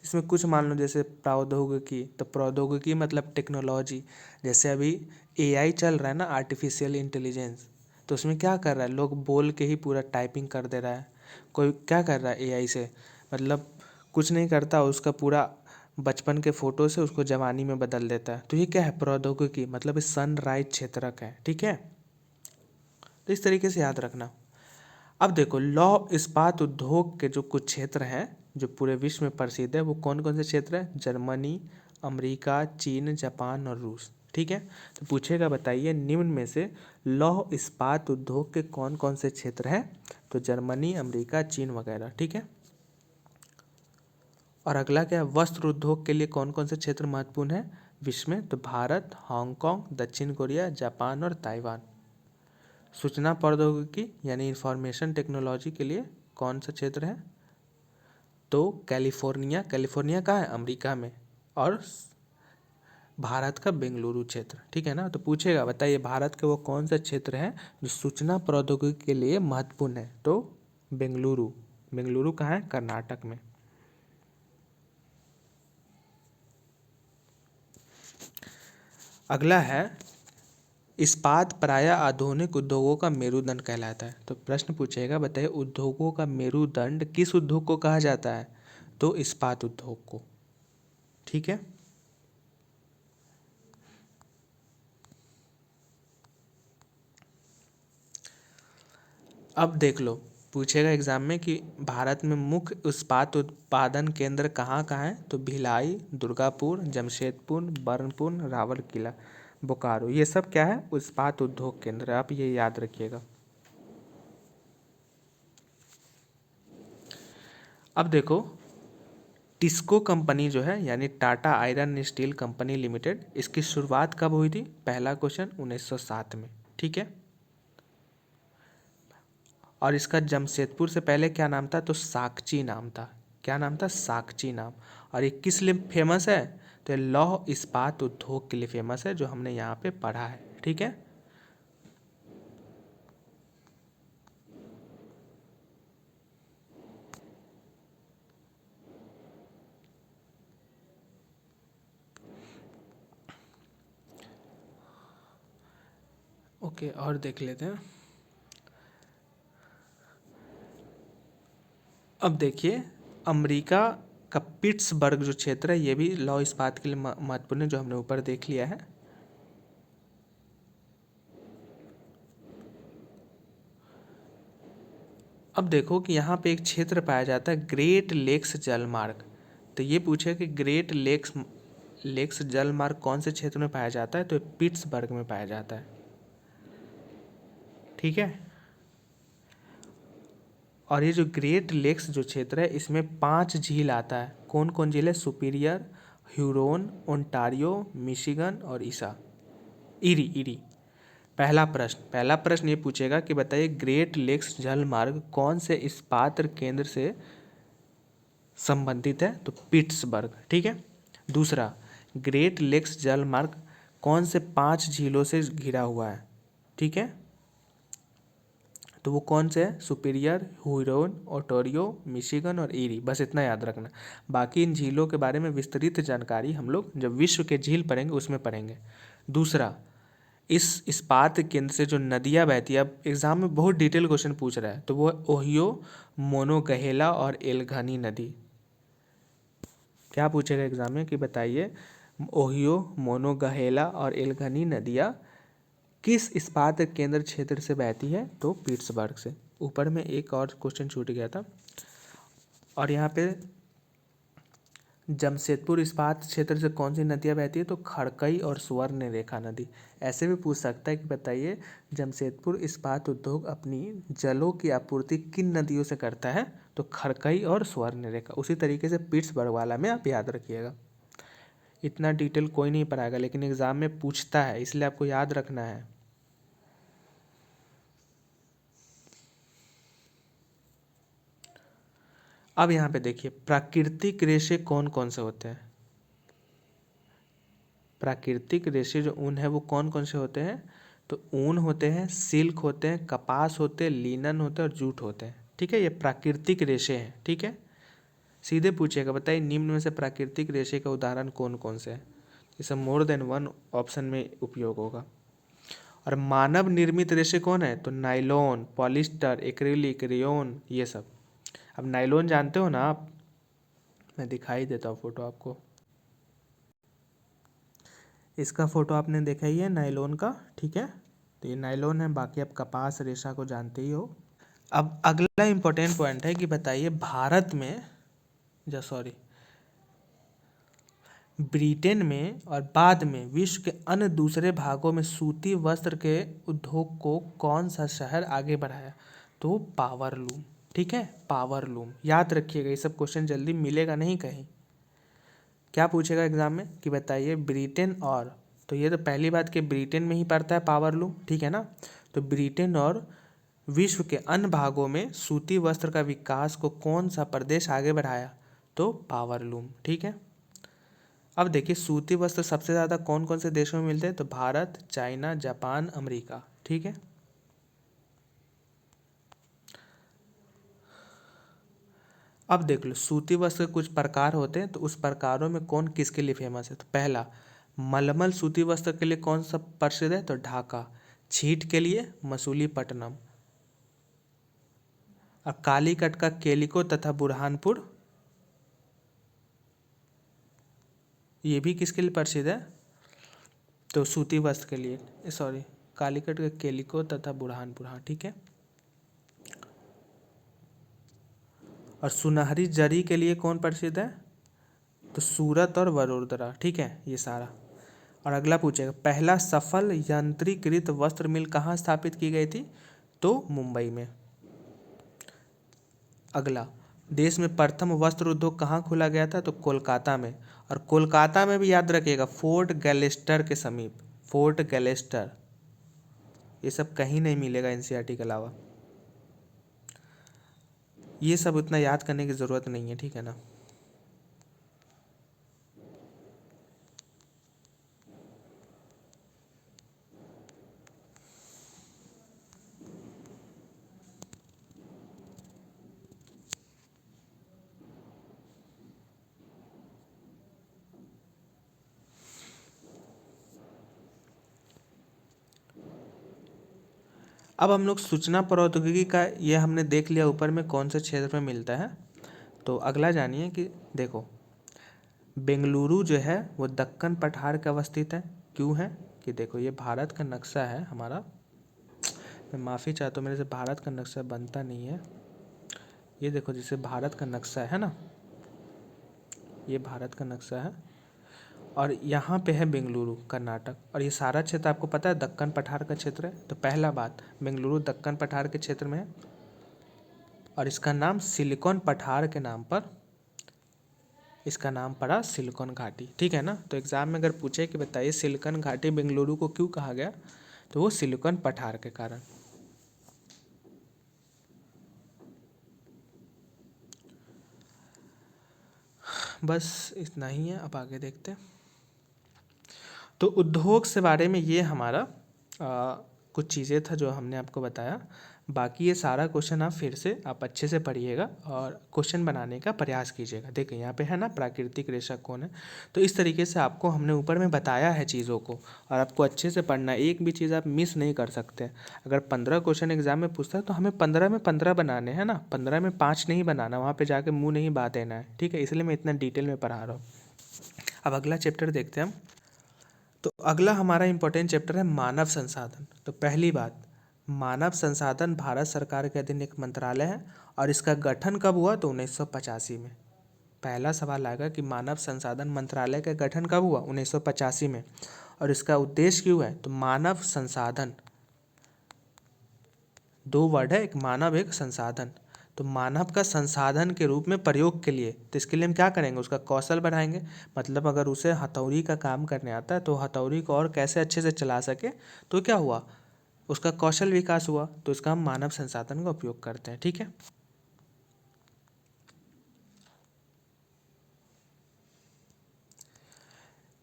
इसमें कुछ मान लो जैसे प्रौद्योगिकी, तो प्रौद्योगिकी मतलब टेक्नोलॉजी। जैसे अभी एआई चल रहा है ना, आर्टिफिशियल इंटेलिजेंस, तो उसमें क्या कर रहा है, लोग बोल के ही पूरा टाइपिंग कर दे रहा है। कोई क्या कर रहा है एआई से, मतलब कुछ नहीं करता, उसका पूरा बचपन के फोटो से उसको जवानी में बदल देता है। तो ये क्या है, प्रौद्योगिकी, मतलब सनराइज क्षेत्रक है, ठीक है। तो इस तरीके से याद रखना। अब देखो लौह इस्पात उद्योग के जो कुछ क्षेत्र हैं जो पूरे विश्व में प्रसिद्ध है, वो कौन कौन से क्षेत्र हैं, जर्मनी, अमेरिका, चीन, जापान और रूस, ठीक है। तो पूछेगा बताइए निम्न में से लौह इस्पात उद्योग के कौन कौन से क्षेत्र हैं, तो जर्मनी, अमेरिका, चीन वगैरह, ठीक है। और अगला क्या है, वस्त्र उद्योग के लिए कौन कौन से क्षेत्र महत्वपूर्ण है विश्व में, तो भारत, हांगकांग, दक्षिण कोरिया, जापान और ताइवान। सूचना प्रौद्योगिकी यानी इंफॉर्मेशन टेक्नोलॉजी के लिए कौन सा क्षेत्र है, तो कैलिफोर्निया, कैलिफोर्निया कहाँ है, अमेरिका में, और भारत का बेंगलुरु क्षेत्र, ठीक है ना। तो पूछेगा बताइए भारत के वो कौन सा क्षेत्र है जो सूचना प्रौद्योगिकी के लिए महत्वपूर्ण है, तो बेंगलुरु, बेंगलुरु कहाँ है, कर्नाटक में। अगला है इस्पात प्रायः आधुनिक उद्योगों का मेरुदंड कहलाता है। तो प्रश्न पूछेगा बताइए उद्योगों का मेरुदंड किस उद्योग को कहा जाता है, तो इस्पात उद्योग को, ठीक है। अब देख लो, पूछेगा एग्जाम में कि भारत में मुख्य इस्पात उत्पादन केंद्र कहाँ कहाँ है, तो भिलाई, दुर्गापुर, जमशेदपुर, बर्नपुर, रावलकिला, बोकारो, ये सब क्या है, इस्पात उद्योग केंद्र, आप ये याद रखिएगा। अब देखो टिस्को कंपनी जो है यानी Tata iron steel company limited, इसकी शुरुआत कब हुई थी, पहला क्वेश्चन 1907 में, ठीक है। और इसका जमशेदपुर से पहले क्या नाम था, तो साकची नाम था, क्या नाम था, साकची नाम। और ये किस लिए फेमस है, तो ये लौह इस्पात उद्योग के लिए फेमस है, जो हमने यहाँ पे पढ़ा है, ठीक है। ओके, और देख लेते हैं। अब देखिए अमेरिका का पिट्सबर्ग जो क्षेत्र है, ये भी लौह इस्पात के लिए महत्वपूर्ण है, जो हमने ऊपर देख लिया है। अब देखो कि यहाँ पे एक क्षेत्र पाया जाता है ग्रेट लेक्स जलमार्ग। तो ये पूछे कि ग्रेट लेक्स जलमार्ग कौन से क्षेत्र में पाया जाता है, तो पिट्सबर्ग में पाया जाता है, ठीक है। और ये जो ग्रेट लेक्स जो क्षेत्र है, इसमें 5 झील आता है, कौन कौन झील है, सुपीरियर, ह्यूरोन, ओंटारियो, मिशिगन और इरी इरी। पहला प्रश्न ये पूछेगा कि बताइए ग्रेट लेक्स जलमार्ग कौन से इस्पात केंद्र से संबंधित है, तो पिट्सबर्ग, ठीक है। दूसरा, ग्रेट लेक्स जलमार्ग कौन से 5 झीलों से घिरा हुआ है, ठीक है। तो वो कौन से है, सुपीरियर, हुरोन, ओटोरियो, मिशिगन और ईरी, बस इतना याद रखना। बाकी इन झीलों के बारे में विस्तृत जानकारी हम लोग जब विश्व के झील पढ़ेंगे उसमें पढ़ेंगे। दूसरा, इस इस्पात केंद्र से जो नदियाँ बहती है, अब एग्जाम में बहुत डिटेल क्वेश्चन पूछ रहा है, तो वो ओहियो, मोनोगहेला और एल्गानी नदी। क्या पूछेगा एग्जाम में कि बताइए ओहियो, मोनोगहेला और एल्गानी नदियाँ किस इस्पात केंद्र क्षेत्र से बहती है, तो पिट्सबर्ग से। ऊपर में एक और क्वेश्चन छूट गया था, और यहाँ पे जमशेदपुर इस्पात क्षेत्र से कौन सी नदियाँ बहती है? तो खड़कई और स्वर्ण रेखा नदी। ऐसे भी पूछ सकता है कि बताइए जमशेदपुर इस्पात उद्योग अपनी जलों की आपूर्ति किन नदियों से करता है? तो खड़कई और स्वर्ण रेखा। उसी तरीके से पिट्सबर्ग वाला में आप याद रखिएगा। इतना डिटेल कोई नहीं पढ़ाएगा, लेकिन एग्जाम में पूछता है, इसलिए आपको याद रखना है। अब यहाँ पे देखिए प्राकृतिक रेशे कौन कौन से होते हैं। प्राकृतिक रेशे जो ऊन है वो कौन कौन से होते हैं? तो ऊन होते हैं, सिल्क होते हैं, कपास होते हैं, लिनन होते हैं और जूट होते हैं। ठीक है, ये प्राकृतिक रेशे हैं। ठीक है, सीधे पूछेगा बताइए निम्न में से प्राकृतिक रेशे का उदाहरण कौन कौन से है? इसे मोर देन वन ऑप्शन में उपयोग होगा। और मानव निर्मित रेशे कौन है? तो नायलॉन, पॉलिस्टर, एक्रिलिक, रेयॉन, ये सब। अब नायलॉन जानते हो ना आप? मैं दिखाई देता हूँ फोटो आपको। इसका फोटो आपने देखा ही है नायलॉन का। ठीक है, तो ये नायलॉन है। बाकी आप कपास रेशा को जानते ही हो। अब अगला इंपॉर्टेंट पॉइंट है कि बताइए भारत में सॉरी ब्रिटेन में और बाद में विश्व के अन्य दूसरे भागों में सूती वस्त्र के उद्योग को कौन सा शहर आगे बढ़ाया? तो पावरलूम। ठीक है, पावरलूम याद रखिएगा, ये सब क्वेश्चन जल्दी मिलेगा नहीं कहीं। क्या पूछेगा एग्जाम में कि बताइए ब्रिटेन और, तो ये तो पहली बात कि ब्रिटेन में ही पड़ता है पावरलूम। ठीक है ना, तो ब्रिटेन और विश्व के अन्य भागों में सूती वस्त्र का विकास को कौन सा प्रदेश आगे बढ़ाया? तो पावरलूम। ठीक है, अब देखिए सूती वस्त्र सबसे ज़्यादा कौन कौन से देशों में मिलते हैं? तो भारत, चाइना, जापान, अमेरिका। ठीक है, अब देख लो सूती वस्त्र के कुछ प्रकार होते हैं, तो उस प्रकारों में कौन किसके लिए फेमस है? तो पहला मलमल सूती वस्त्र के लिए कौन सा प्रसिद्ध है? तो ढाका। छीट के लिए मसूलीपट्टनम। और कालीकट का केलिको तथा बुरहानपुर, ये भी किसके लिए प्रसिद्ध है? तो सूती वस्त्र के लिए। सॉरी, कालीकट का केलिको तथा बुरहानपुर। हाँ ठीक है। और सुनहरी जरी के लिए कौन प्रसिद्ध है? तो सूरत और वडोदरा। ठीक है, ये सारा। और अगला पूछेगा पहला सफल यंत्रीकृत वस्त्र मिल कहाँ स्थापित की गई थी? तो मुंबई में। अगला देश में प्रथम वस्त्र उद्योग कहाँ खोला गया था? तो कोलकाता में। और कोलकाता में भी याद रखिएगा फोर्ट गैलेस्टर के समीप। फोर्ट गैलेस्टर, ये सब कहीं नहीं मिलेगा एनसीईआरटी के अलावा। ये सब उतना याद करने की ज़रूरत नहीं है। ठीक है ना। अब हम लोग सूचना प्रौद्योगिकी का ये हमने देख लिया ऊपर में कौन से क्षेत्र में मिलता है। तो अगला जानिए कि देखो बेंगलुरु जो है वो दक्कन पठार के अवस्थित है। क्यों है कि देखो ये भारत का नक्शा है हमारा। मैं माफ़ी चाहता हूँ, मेरे से भारत का नक्शा बनता नहीं है। ये देखो जैसे भारत का नक्शा है ना, ये भारत का नक्शा है और यहाँ पे है बेंगलुरु कर्नाटक। और ये सारा क्षेत्र आपको पता है दक्कन पठार का क्षेत्र है। तो पहला बात बेंगलुरु दक्कन पठार के क्षेत्र में है और इसका नाम सिलिकॉन पठार के नाम पर इसका नाम पड़ा सिलिकॉन घाटी। ठीक है ना। तो एग्जाम में अगर पूछे कि बताइए सिलिकॉन घाटी बेंगलुरु को क्यों कहा गया, तो वो सिलिकॉन पठार के कारण। बस इतना ही है, अब आगे देखते हैं। तो उद्योग से बारे में ये हमारा कुछ चीज़ें था जो हमने आपको बताया। बाकी ये सारा क्वेश्चन आप फिर से आप अच्छे से पढ़िएगा और क्वेश्चन बनाने का प्रयास कीजिएगा। देखिए यहाँ पे है ना प्राकृतिक रेशा कौन है। तो इस तरीके से आपको हमने ऊपर में बताया है चीज़ों को और आपको अच्छे से पढ़ना है। एक भी चीज़ आप मिस नहीं कर सकते। अगर 15 क्वेश्चन एग्जाम में पूछता है तो हमें 15 में 15 बनाने हैं ना, 15 में 5 नहीं बनाना। वहाँ पर जाके मुँह नहीं बात देना है। ठीक है, इसलिए मैं इतना डिटेल में पढ़ा रहा हूँ। अब अगला चैप्टर देखते हैं हम। तो अगला हमारा इम्पोर्टेंट चैप्टर है मानव संसाधन। तो पहली बात मानव संसाधन भारत सरकार के अधीन एक मंत्रालय है और इसका गठन कब हुआ? तो 1985 में। पहला सवाल आएगा कि मानव संसाधन मंत्रालय का गठन कब हुआ? 1985 में। और इसका उद्देश्य क्यों है? तो मानव संसाधन, दो वर्ड है, एक मानव एक संसाधन। तो मानव का संसाधन के रूप में प्रयोग के लिए, तो इसके लिए हम क्या करेंगे? उसका कौशल बढ़ाएंगे। मतलब अगर उसे हथौड़ी का काम करने आता है तो हथौड़ी को और कैसे अच्छे से चला सके, तो क्या हुआ? उसका कौशल विकास हुआ। तो इसका हम मानव संसाधन का उपयोग करते हैं। ठीक है,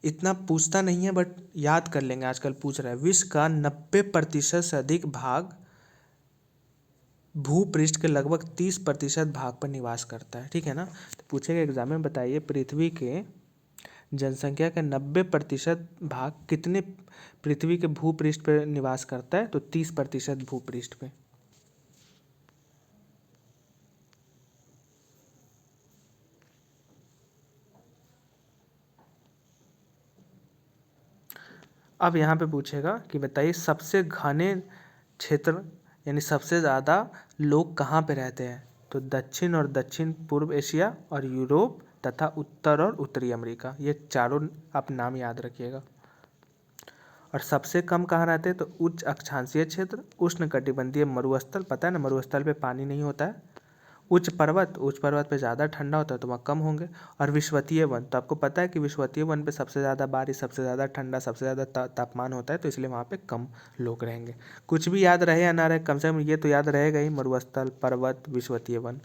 इतना पूछता नहीं है बट याद कर लेंगे, आजकल पूछ रहा है। विश्व का 90% से अधिक भाग भूपृष्ठ के लगभग 30% भाग पर निवास करता है। ठीक है ना, तो पूछेगा एग्जाम में, बताइए पृथ्वी के जनसंख्या का 90% भाग कितने पृथ्वी के भूपृष्ठ पर निवास करता है? तो 30% भूपृष्ठ पे। अब यहाँ पे पूछेगा कि बताइए सबसे घने क्षेत्र यानी सबसे ज़्यादा लोग कहाँ पे रहते हैं? तो दक्षिण और दक्षिण पूर्व एशिया और यूरोप तथा उत्तर और उत्तरी अमेरिका, ये चारों आप नाम याद रखिएगा। और सबसे कम कहाँ रहते हैं? तो उच्च अक्षांशीय क्षेत्र, उष्ण कटिबंधीय मरुस्थल, पता है ना मरुस्थल पे पानी नहीं होता है। उच्च पर्वत पे ज़्यादा ठंडा होता है तो वहाँ कम होंगे। और विषुवतीय वन, तो आपको पता है कि विषुवतीय वन पे सबसे ज़्यादा बारिश, सबसे ज़्यादा ठंडा, सबसे ज़्यादा तापमान होता है, तो इसलिए वहाँ पे कम लोग रहेंगे। कुछ भी याद रहे या ना रहे, कम से कम ये तो याद रहेगा ही, मरुस्थल, पर्वत, विषुवतीय वन।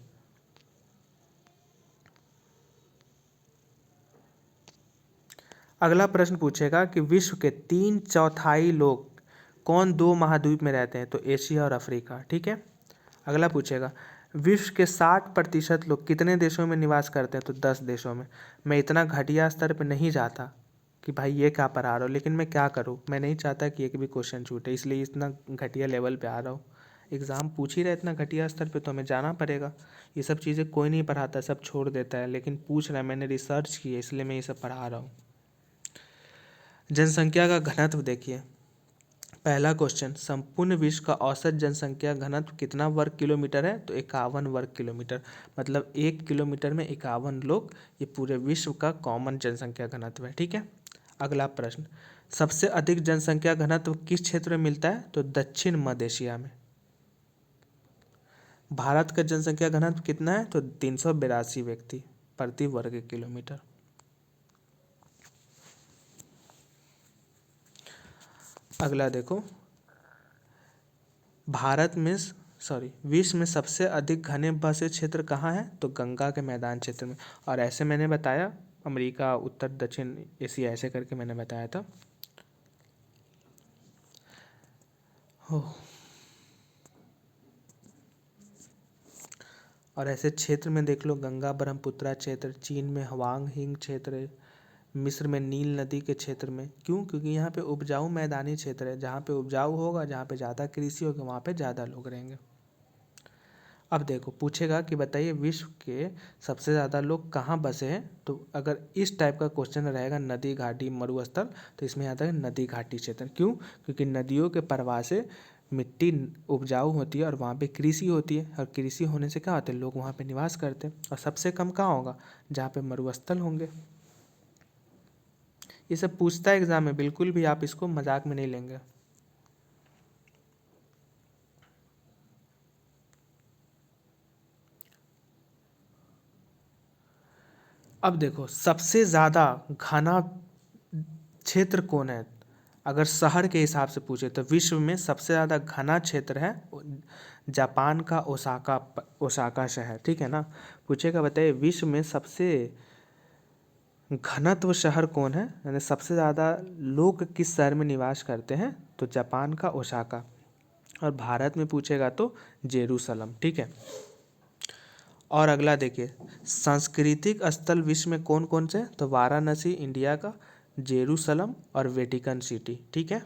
अगला प्रश्न पूछेगा कि विश्व के 3/4 लोग कौन दो महाद्वीप में रहते हैं? तो एशिया और अफ्रीका। ठीक है, अगला पूछेगा विश्व के 60% लोग कितने देशों में निवास करते हैं? तो 10 देशों में। मैं इतना घटिया स्तर पे नहीं चाहता कि भाई ये क्या पढ़ा रहा हो, लेकिन मैं क्या करूँ, मैं नहीं चाहता कि एक भी क्वेश्चन छूटे, इसलिए इतना घटिया लेवल पे आ रहा हूँ। एग्ज़ाम पूछ ही रहा है इतना घटिया स्तर पे, तो हमें जाना पड़ेगा। ये सब चीज़ें कोई नहीं पढ़ाता, सब छोड़ देता है, लेकिन पूछ रहा है, मैंने रिसर्च की है, इसलिए मैं ये सब पढ़ा रहा हूँ। जनसंख्या का घनत्व देखिए, पहला क्वेश्चन, संपूर्ण विश्व का औसत जनसंख्या घनत्व कितना वर्ग किलोमीटर है? तो 51 वर्ग किलोमीटर। मतलब 1 किलोमीटर में 51 लोग, ये पूरे विश्व का कॉमन जनसंख्या घनत्व है। ठीक है, अगला प्रश्न, सबसे अधिक जनसंख्या घनत्व किस क्षेत्र में मिलता है? तो दक्षिण मध्य एशिया में। भारत का जनसंख्या घनत्व कितना है? तो 382 व्यक्ति प्रति वर्ग किलोमीटर। अगला देखो, विश्व में सबसे अधिक घने बसे क्षेत्र कहाँ है? तो गंगा के मैदान क्षेत्र में। और ऐसे मैंने बताया, अमेरिका, उत्तर दक्षिण एशिया, ऐसे करके मैंने बताया था। हो, और ऐसे क्षेत्र में देख लो, गंगा ब्रह्मपुत्रा क्षेत्र, चीन में हवांग हिंग क्षेत्र, मिस्र में नील नदी के क्षेत्र में। क्यों? क्योंकि यहाँ पे उपजाऊ मैदानी क्षेत्र है, जहाँ पे उपजाऊ होगा, जहाँ पे ज़्यादा कृषि होगी, वहाँ पे ज़्यादा लोग रहेंगे। अब देखो पूछेगा कि बताइए विश्व के सबसे ज़्यादा लोग कहाँ बसे हैं? तो अगर इस टाइप का क्वेश्चन रहेगा, नदी घाटी मरुस्थल, तो इसमें आता है नदी घाटी क्षेत्र। क्यों? क्योंकि नदियों के प्रवाह से मिट्टी उपजाऊ होती है और वहाँ पे कृषि होती है, और कृषि होने से क्या होता है, लोग वहाँ पे निवास करते हैं। और सबसे कम कहाँ होगा? जहाँ पे मरुस्थल होंगे। ये सब पूछता है एग्जाम में, बिल्कुल भी आप इसको मजाक में नहीं लेंगे। अब देखो सबसे ज़्यादा घना क्षेत्र कौन है? अगर शहर के हिसाब से पूछे तो विश्व में सबसे ज़्यादा घना क्षेत्र है जापान का ओसाका शहर। ठीक है ना, पूछेगा बताइए विश्व में सबसे घनत्व शहर कौन है, यानी सबसे ज़्यादा लोग किस शहर में निवास करते हैं? तो जापान का ओसाका। और भारत में पूछेगा तो जेरूसलम। ठीक है, और अगला देखिए, सांस्कृतिक स्थल विश्व में कौन कौन से? तो वाराणसी इंडिया का, जेरूसलम और वेटिकन सिटी। ठीक है,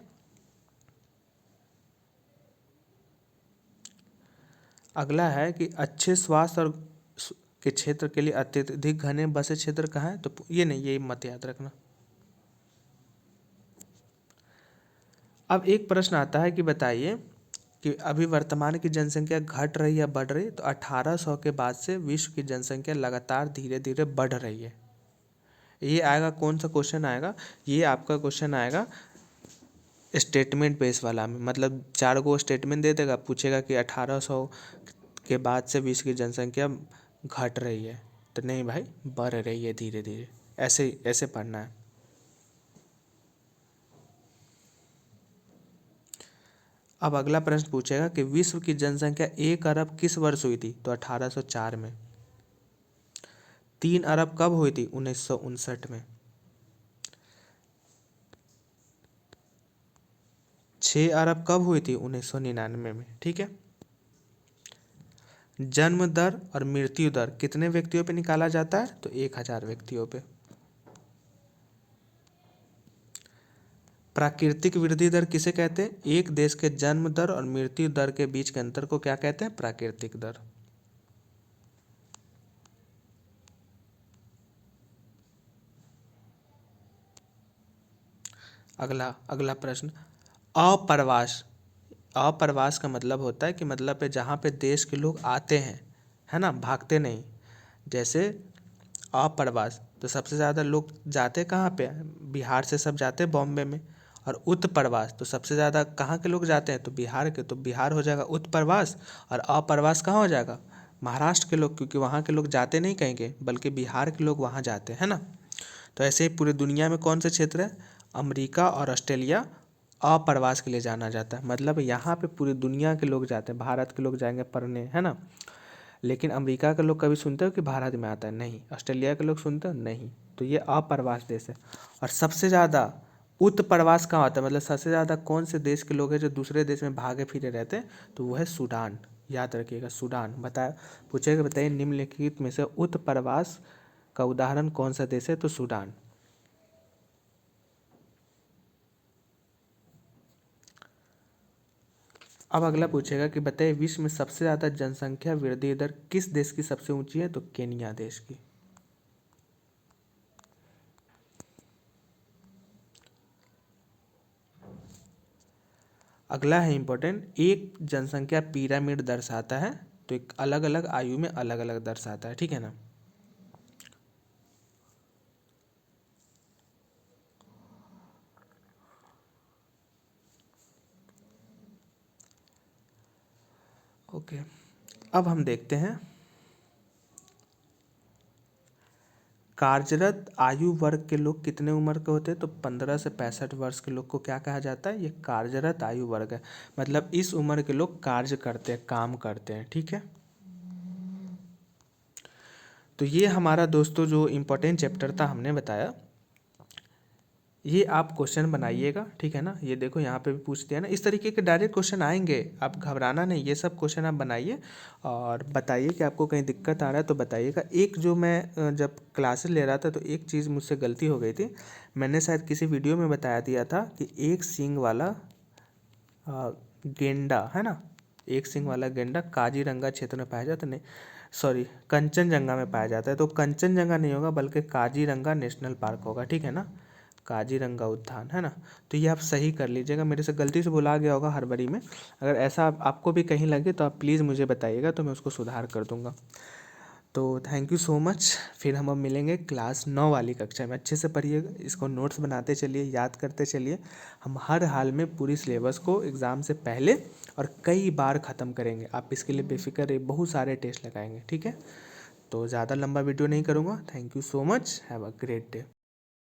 अगला है कि अच्छे स्वास्थ्य और के क्षेत्र के लिए अत्यधिक घने बसे क्षेत्र कहाँ है? तो ये नहीं, ये मत याद रखना। अब एक प्रश्न आता है कि बताइए कि अभी वर्तमान की जनसंख्या घट रही या बढ़ रही, तो 1800 के बाद से विश्व की जनसंख्या लगातार धीरे धीरे बढ़ रही है। ये आएगा, कौन सा क्वेश्चन आएगा, ये आपका क्वेश्चन आएगा स्टेटमेंट बेस वाला में, मतलब 4 गो स्टेटमेंट दे देगा, पूछेगा कि 1800 के बाद से विश्व की जनसंख्या घट रही है, तो नहीं भाई, बढ़ रही है धीरे धीरे, ऐसे ऐसे पढ़ना है। अब अगला प्रश्न पूछेगा कि विश्व की जनसंख्या 1 अरब किस वर्ष हुई थी, तो 1804 में। 3 अरब कब हुई थी, 1959 में। 6 अरब कब हुई थी, 1999 में। ठीक है। जन्म दर और मृत्यु दर कितने व्यक्तियों पे निकाला जाता है, तो 1000 व्यक्तियों पे। प्राकृतिक वृद्धि दर किसे कहते हैं, एक देश के जन्म दर और मृत्यु दर के बीच के अंतर को क्या कहते हैं, प्राकृतिक दर। अगला अगला प्रश्न, अप्रवास। अप्रवास का मतलब होता है कि मतलब पे जहाँ पे देश के लोग आते हैं, है ना, भागते नहीं। जैसे अप्रवास, तो सबसे ज़्यादा लोग जाते कहाँ पे, बिहार से सब जाते हैं बॉम्बे में। और उत्प्रवास, तो सबसे ज़्यादा कहाँ के लोग जाते हैं, तो बिहार के, तो बिहार हो जाएगा उत्प्रवास। और अप्रवास कहाँ हो जाएगा, महाराष्ट्र के लोग, क्योंकि वहाँ के लोग जाते नहीं कहीं के, बल्कि बिहार के लोग वहाँ जाते हैं ना। तो ऐसे ही पूरी दुनिया में कौन से क्षेत्र है, अमेरिका और ऑस्ट्रेलिया अप्रवास के लिए जाना जाता है। मतलब यहाँ पे पूरी दुनिया के लोग जाते हैं, भारत के लोग जाएंगे पढ़ने, है ना। लेकिन अमेरिका के लोग कभी सुनते हो कि भारत में आता है, नहीं। ऑस्ट्रेलिया के लोग सुनते हो, नहीं। तो ये अप्रवास देश है। और सबसे ज़्यादा उत्प्रवास कहाँ होता है, मतलब सबसे ज़्यादा कौन से देश के लोग हैं जो दूसरे देश में भागे फिरे रहते हैं, तो वो है सूडान। याद रखिएगा, सूडान। बताया, पूछेगा, बताइए निम्नलिखित में से उत्प्रवास का उदाहरण कौन सा देश है, तो सूडान। अब अगला पूछेगा कि बताइए विश्व में सबसे ज़्यादा जनसंख्या वृद्धि दर किस देश की सबसे ऊंची है, तो केन्या देश की। अगला है इंपॉर्टेंट, एक जनसंख्या पिरामिड दर्शाता है, तो एक अलग अलग आयु में अलग अलग दर्शाता है, ठीक है ना। ओके, अब हम देखते हैं कार्यरत आयु वर्ग के लोग कितने उम्र के होते हैं, तो 15 से 65 वर्ष के लोग को क्या कहा जाता है, ये कार्यरत आयु वर्ग है। मतलब इस उम्र के लोग कार्य करते हैं, काम करते हैं, ठीक है। तो ये हमारा दोस्तों जो इम्पोर्टेंट चैप्टर था हमने बताया, ये आप क्वेश्चन बनाइएगा, ठीक है ना। ये देखो यहाँ पे भी पूछ दिया ना, इस तरीके के डायरेक्ट क्वेश्चन आएंगे, आप घबराना नहीं, ये सब क्वेश्चन आप बनाइए और बताइए कि आपको कहीं दिक्कत आ रहा है तो बताइएगा। एक जो मैं जब क्लासेस ले रहा था तो एक चीज़ मुझसे गलती हो गई थी, मैंने शायद किसी वीडियो में बताया दिया था कि एक सींग वाला गेंडा, है ना, एक सींग वाला गेंडा काजीरंगा क्षेत्र में पाया जाता, नहीं सॉरी, कंचनजंगा में पाया जाता है। तो कंचनजंगा नहीं होगा बल्कि काजीरंगा नेशनल पार्क होगा, ठीक है ना, काजीरंगा उद्यान, है ना। तो ये आप सही कर लीजिएगा, मेरे से गलती से बोला गया होगा हड़बड़ी में। अगर ऐसा आपको भी कहीं लगे तो आप प्लीज़ मुझे बताइएगा, तो मैं उसको सुधार कर दूंगा। तो थैंक यू सो मच। फिर हम अब मिलेंगे क्लास 9 वाली कक्षा में। अच्छे से पढ़िएगा, इसको नोट्स बनाते चलिए, याद करते चलिए। हम हर हाल में पूरी सिलेबस को एग्ज़ाम से पहले और कई बार ख़त्म करेंगे। आप इसके लिए बेफिक्र रहिए, बहुत सारे टेस्ट लगाएंगे, ठीक है। तो ज़्यादा लंबा वीडियो नहीं करूँगा। Thank you so much, have a great day.